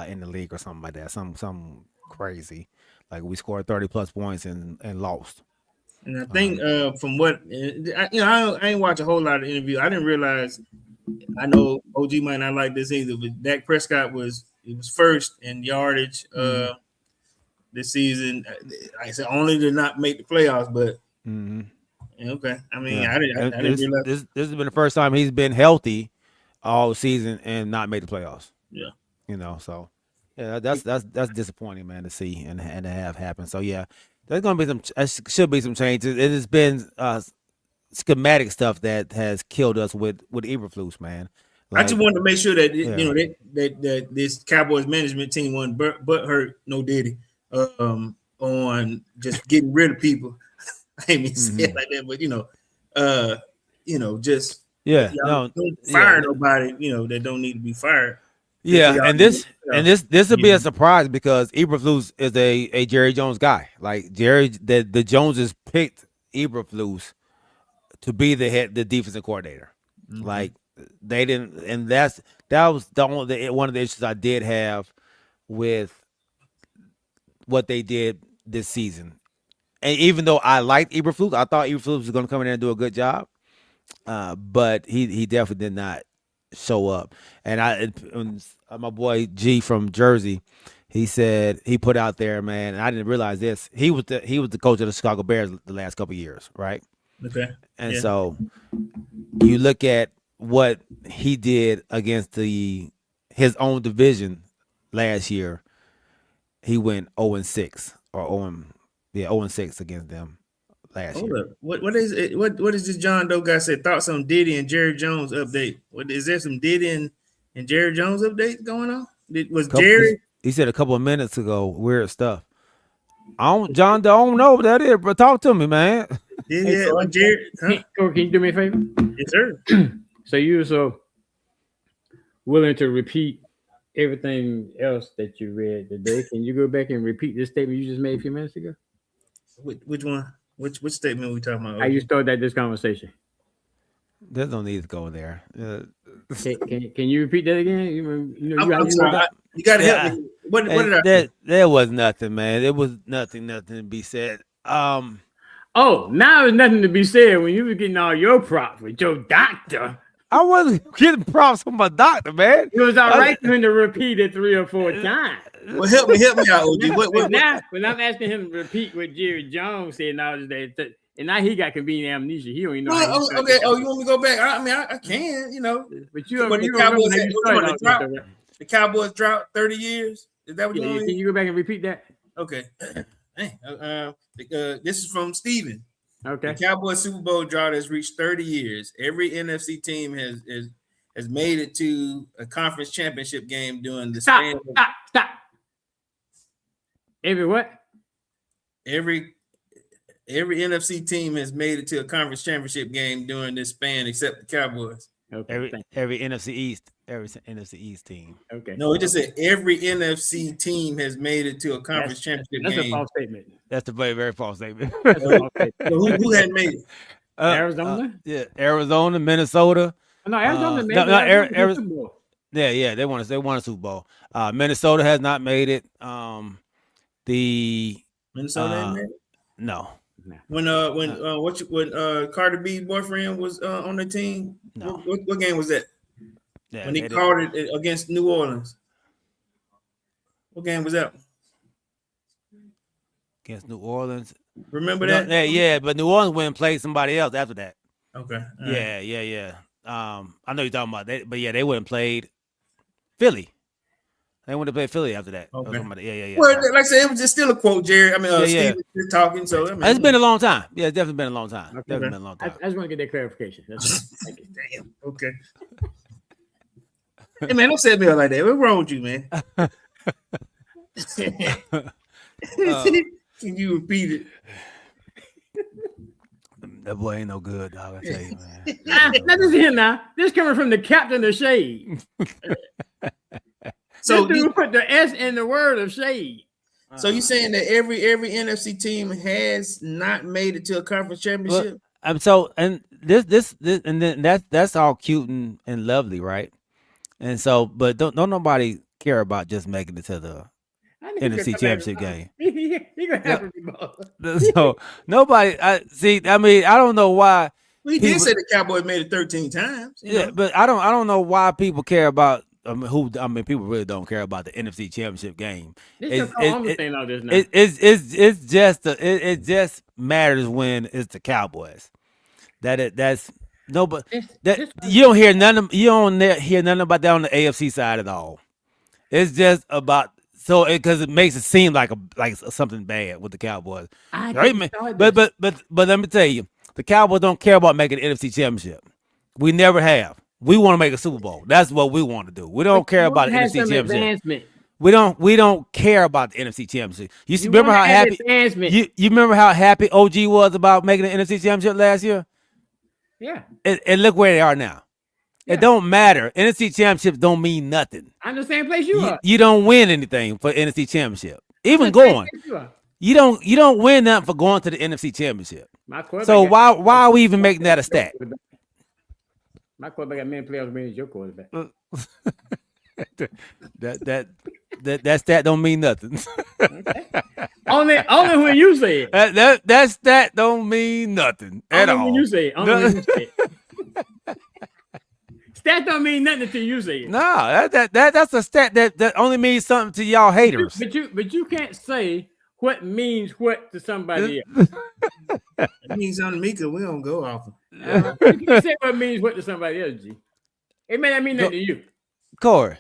in the league or something like that. Some crazy. Like we scored 30 plus points and lost. And I think from what I ain't watch a whole lot of interviews. I didn't realize. I know OG might not like this either, but Dak Prescott was first in yardage this season. Like I said, only to not make the playoffs, but okay. I mean, I didn't realize this has been the first time he's been healthy all season and not made the playoffs. Yeah, so yeah, that's disappointing, man, to see and to have happen. So yeah. There's gonna be should be some changes. It has been schematic stuff that has killed us with Eberflus, man. I just wanted to make sure that that this Cowboys management team wasn't butt hurt, no Diddy, on just getting rid of people. I ain't mean to say it like that, but just don't fire nobody, that don't need to be fired. Yeah, and this would be a surprise because Eberflus is a Jerry Jones guy. Like the Joneses picked Eberflus to be the defensive coordinator. Like they didn't, and that was one of the issues I did have with what they did this season. And even though I liked Eberflus, I thought Eberflus was going to come in there and do a good job, but he definitely did not show up. And my boy G from Jersey, he said he put out there, man, and I didn't realize this. He was the coach of the Chicago Bears the last couple of years, right? Okay. And so you look at what he did against his own division last year. He went 0-6 or 0-6 against them last year. Up. What is it? What is this John Doe guy said? Thoughts on Diddy and Jerry Jones update? What is there some Diddy and Jerry Jones update going on? Jerry? He said a couple of minutes ago, weird stuff. John Doe, I don't know what that is, but talk to me, man. Jerry, can you do me a favor? Yes, sir. So you're so willing to repeat everything else that you read today. Can you go back and repeat this statement you just made a few minutes ago? Which one? Which statement are we talking about? How you started this conversation? There's no need to go there. Can you repeat that again? You got to help me. What did I say? There was nothing, man. There was nothing to be said. Oh, now there's nothing to be said when you were getting all your props with your doctor. I wasn't getting props from my doctor, man. It was all right for him to repeat it 3 or 4 times. Well, help me out, OG. Now, when I'm asking him to repeat what Jerry Jones said, and now he got convenient amnesia. He don't even know. Okay. Oh, you want me to go back? I mean, I can, But the Cowboys drought 30 years. Is that what you want? Can you go back and repeat that? Okay. This is from Steven. Okay. The Cowboys Super Bowl drought has reached 30 years. Every NFC team has made it to a conference championship game during the span. Stop. Every what? Every NFC team has made it to a conference championship game during this span, except the Cowboys. Okay. Every NFC East team. Okay. No, it just said every NFC team has made it to a conference championship That's game. a false statement. That's a very, very false statement. That's a false statement. So who had made it? Arizona? Yeah, Arizona, Minnesota. No, Arizona made no, it. Arizona. Yeah, they won a Super Bowl. Minnesota has not made it. The Minnesota ain't made it? No. When Carter B boyfriend was on the team, No. what game was that? Yeah, when he called it against New Orleans. What game was that? Against New Orleans. Remember that? Yeah, but New Orleans went and played somebody else after that. Okay. Yeah. I know you're talking about that, but yeah, they went and played Philly. They went to play Philly after that. Okay. Yeah. Well, like I said, it was just still a quote, Jerry. I mean, Steve is talking, so I mean, it's been a long time. Yeah, it's definitely been a long time. Okay. Definitely been a long time. I just want to get that clarification. Thank you. Damn. Okay. Hey man, don't set me up like that. What's wrong with you, man? Can you repeat it? That boy ain't no good, dog. I tell you, man. Now this is here now. This coming from the captain of shade. So you put the S in the word of shade. So you saying that every NFC team has not made it to a conference championship? And then that's all cute and lovely, right? And so, but don't nobody care about just making it to the NFC championship game. He gonna have to be both. So nobody. I mean, I don't know why. We did say the Cowboys made it 13 times. Yeah, but I don't know why people care about. People really don't care about the NFC Championship game. It just matters when it's the Cowboys. That's nobody. You don't hear nothing. You don't hear nothing about that on the AFC side at all. It's just about because it makes it seem like something bad with the Cowboys. But let me tell you, the Cowboys don't care about making the NFC Championship. We never have. We want to make a Super Bowl. That's what we want to do. We don't care about the NFC Championship. We don't care about the NFC Championship. You remember how happy you remember how happy OG was about making the NFC Championship last year? Yeah. And look where they are now. Yeah. It don't matter. NFC Championships don't mean nothing. I'm the same place you are. You don't win anything for NFC Championship. Even going. You don't win nothing for going to the NFC Championship. So why are we even making that a stat? My quarterback got many playoffs wins your quarterback. that stat don't mean nothing. Okay. Only when you say it. That stat don't mean nothing at all. When you say it. Only when you say it. Stat don't mean nothing until you say it. No, that's a stat that only means something to y'all haters. But you can't say what means what to somebody else. It means something to me because we don't go off. You can say what means what to somebody else, G. It may not mean nothing to you. Corey,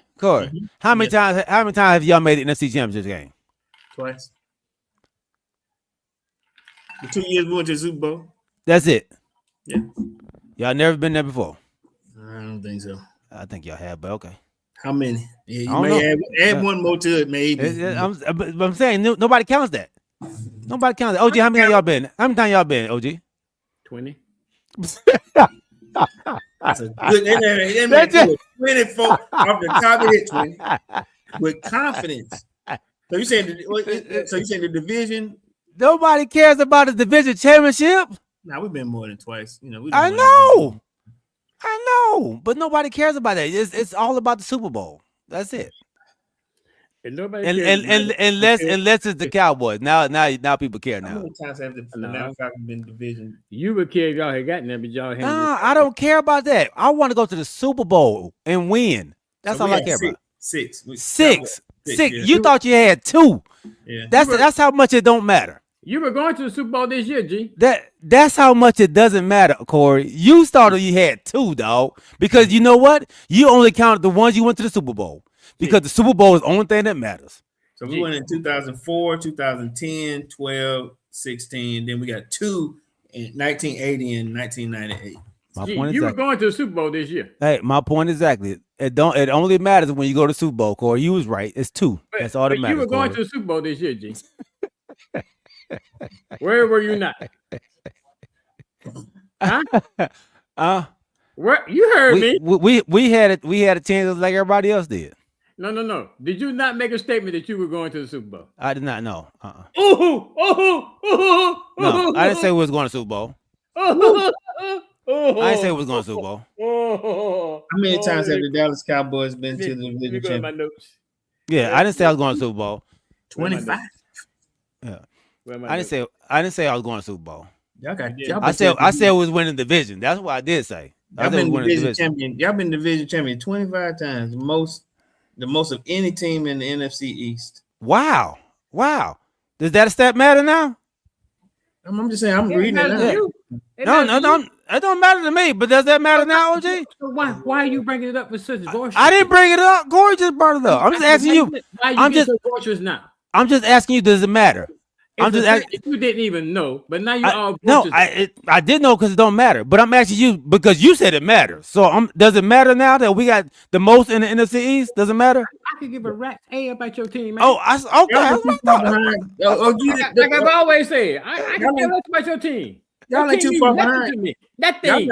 how many times have y'all made the NFC Championship game? Twice. The 2 years we went to the Super Bowl. That's it. Yeah. Y'all never been there before? I don't think so. I think y'all have, but okay. How many? Yeah, you may add one more to it, maybe. I'm saying nobody counts that. Nobody counts that. OG, how many times y'all been? How many times y'all been, OG? 20. That's a good. 24 off the top of it, 20 with confidence. So you saying the division? Nobody cares about the division championship. Nah, we've been more than twice. I know, but nobody cares about that. It's all about the Super Bowl. That's it. And nobody unless it's the Cowboys. Now people care now. How many times have the Falcons been division? You would care if y'all had gotten there, but y'all had. Nah, I don't care about that. I want to go to the Super Bowl and win. That's all I care about. Six. Yeah. You thought you had 2. Yeah. That's how much it don't matter. You were going to the Super Bowl this year, G. That's how much it doesn't matter, Corey. You started you had 2, dog. Because you know what? You only counted the ones you went to the Super Bowl. Because the Super Bowl is the only thing that matters. So we went in 2004, 2010, 12, 16. Then we got 2 in 1980 and 1998. You were going to the Super Bowl this year. Hey, my point exactly. It only matters when you go to the Super Bowl, Corey. You was right. It's 2. That's all that matters. You were going to the Super Bowl this year, G. Where were you not? Huh? Where you heard me? We had it. We had a chance like everybody else did. No. Did you not make a statement that you were going to the Super Bowl? I did not know. No, I didn't say we was going to Super Bowl. I didn't say we was going to Super Bowl. How many times have the Dallas Cowboys been to the division championship? Yeah, I didn't say I was going to Super Bowl. 25. Yeah, I didn't say I was going to Super Bowl. I said we was winning the division. That's what I did say. Y'all been division champion. Y'all been division champion 25 times. The most of any team in the NFC East. Wow. Does that stat matter now? I'm just saying. I'm reading it now. No. It don't matter to me. But does that matter now, OG? So why are you bringing it up with such boisterous? I didn't bring it up. Corey just brought it up. I'm just asking you. Why you so boisterous now? I'm just asking you. Does it matter? I'm just asking. You didn't even know, but now you all. No, I did know because it don't matter. But I'm asking you because you said it matters. So does it matter now that we got the most in the NFC East? Does it matter? I could give a rat's A about your team, man. Oh, okay. Like I've always said, I can give a about your team. Y'all ain't too far behind. That thing.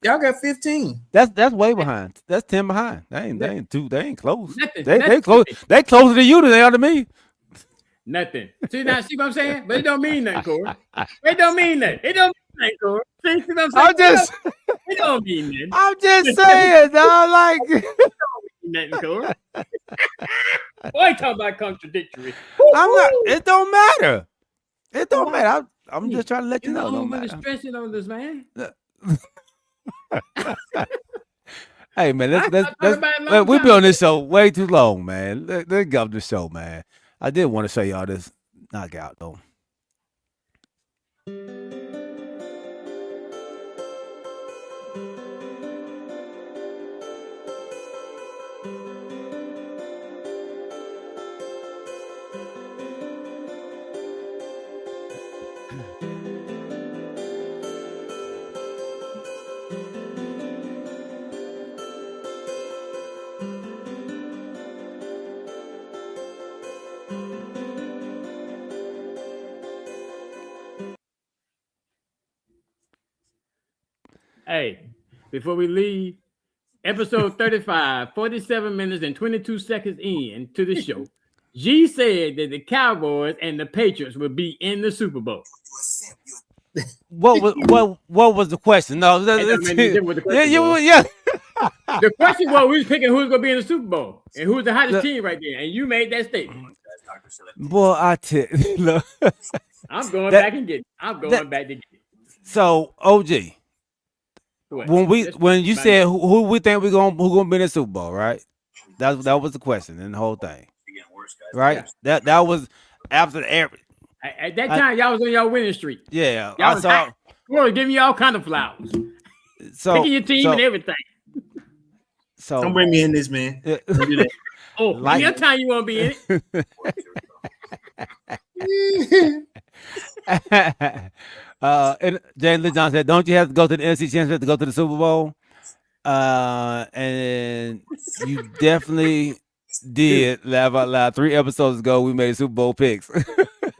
Y'all got 15. That's way behind. That's 10 behind. They ain't close. Nothing. They close. They closer to you than they are to me. Nothing. See what I'm saying? But it don't mean nothing, Corey. It don't mean nothing. It don't mean nothing, Corey. See what I'm saying? It don't mean nothing. I'm just saying, dog. Like it don't mean nothing, Corey. Boy, talk about contradictory. I'm not. It don't matter. It don't matter. I'm just trying to let you know. Don't matter. Stressing on this, man. Hey man, let's we've been on this show way too long, man. Let's go to the show, man. I did want to show y'all this knockout though. Hey, before we leave, episode 35, 47 minutes and 22 seconds in to the show, G said that the Cowboys and the Patriots would be in the Super Bowl. What was the question? No, yeah. The question was we was picking who's gonna be in the Super Bowl and who's the hottest team right there, and you made that statement. Boy, look. I'm going back and get it. I'm going back to get it. So OG. When you said who we think who gonna be in the Super Bowl, right? That was the question in the whole thing, right? Yeah. That was after the average. At that time, y'all was on y'all winning streak. Yeah, y'all was giving you all kind of flowers. So picking your team and everything. So don't bring me in this, man. Don't do that. Like your time you want to be in it. And Jalen John said, "Don't you have to go to the NFC Championship to go to the Super Bowl?" And you definitely did. Laugh out loud. 3 episodes ago, we made Super Bowl picks.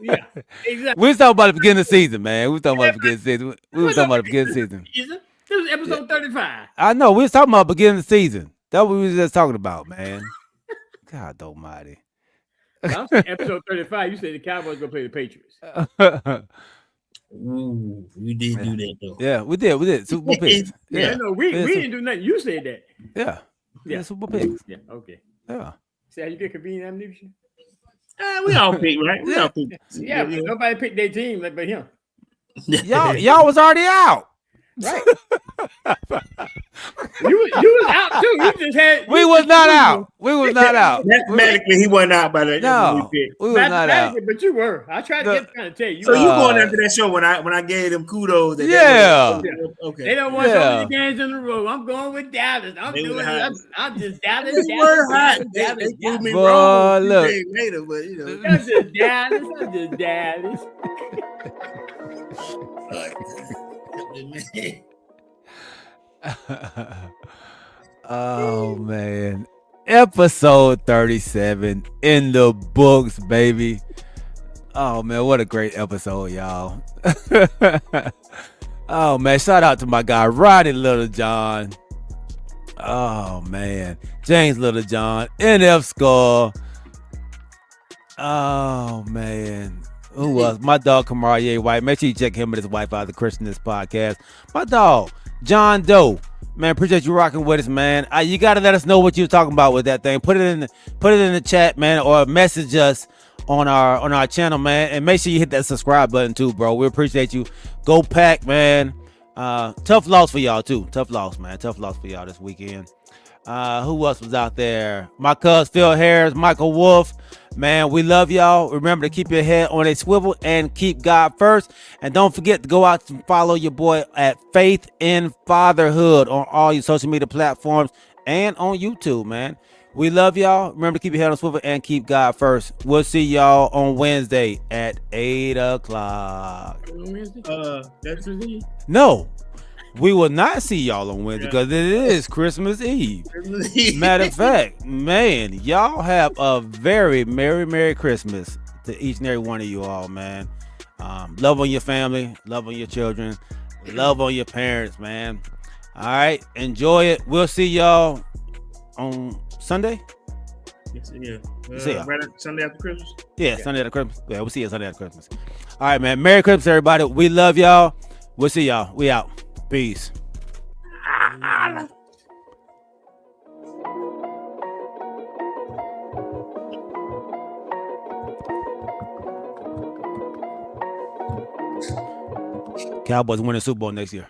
Yeah, exactly. We was talking about the beginning of the season, man. We was talking about the beginning of the season. We was talking about the beginning of the season. This was episode 35. I know. We was talking about beginning of the season. That's what we was just talking about, man. God almighty. I'm saying episode 35. You said the Cowboys gonna play the Patriots. Ooh, we did do that though. Yeah, we did. Super Bowl picks. Yeah, no, we didn't do nothing. You said that. Yeah, Super Bowl picks. Yeah, okay. Yeah. See how you get convenient amnesia? We all picked, right? We all picked. Yeah, but nobody picked their team but him. Y'all was already out. Right. You was out too. You just had. We was not out. We was not out. Mathematically, he wasn't out by the No, we was not out. But you were. I tried to trying to tell you. So you going after that show when I gave them kudos? That Yeah. Okay. They don't want so many games in a row. I'm going with Dallas. I'm doing it. I'm just Dallas. They were hot. They proved me wrong a few days later, but you know. I'm just Dallas. I'm just Dallas. Oh man, episode 37 in the books, baby. Oh man, what a great episode, y'all. Oh man, shout out to my guy Roddy Littlejohn. Oh man, James Littlejohn, NF Skull. Oh man, who was my dog Kamariye White? Make sure you check him and his wife out, the Christianist podcast. My dog John Doe. Man, appreciate you rocking with us, man. You gotta let us know what you're talking about with that thing. Put it in the chat, man, or message us on our channel, man. And make sure you hit that subscribe button too, bro. We appreciate you. Go Pack, man. Tough loss for y'all too. Tough loss, man. Tough loss for y'all this weekend. Who else was out there? My cuz Phil Harris, Michael Wolf. Man, we love y'all. Remember to keep your head on a swivel and keep God first. And don't forget to go out and follow your boy at Faith in Fatherhood on all your social media platforms and on YouTube, man. We love y'all. Remember to keep your head on a swivel and keep God first. We'll see y'all on Wednesday at 8 o'clock. No. We will not see y'all on Wednesday because it is Christmas Eve. Matter of fact, man, y'all have a very Merry Christmas to each and every one of you all, man. Love on your family, love on your children, love on your parents, man. All right, enjoy it. We'll see y'all on Sunday. Yeah. See ya. Right Sunday after Christmas? Yeah, Sunday after Christmas. Yeah, we'll see you Sunday after Christmas. All right, man. Merry Christmas, everybody. We love y'all. We'll see y'all. We out. Peace. Cowboys winning Super Bowl next year.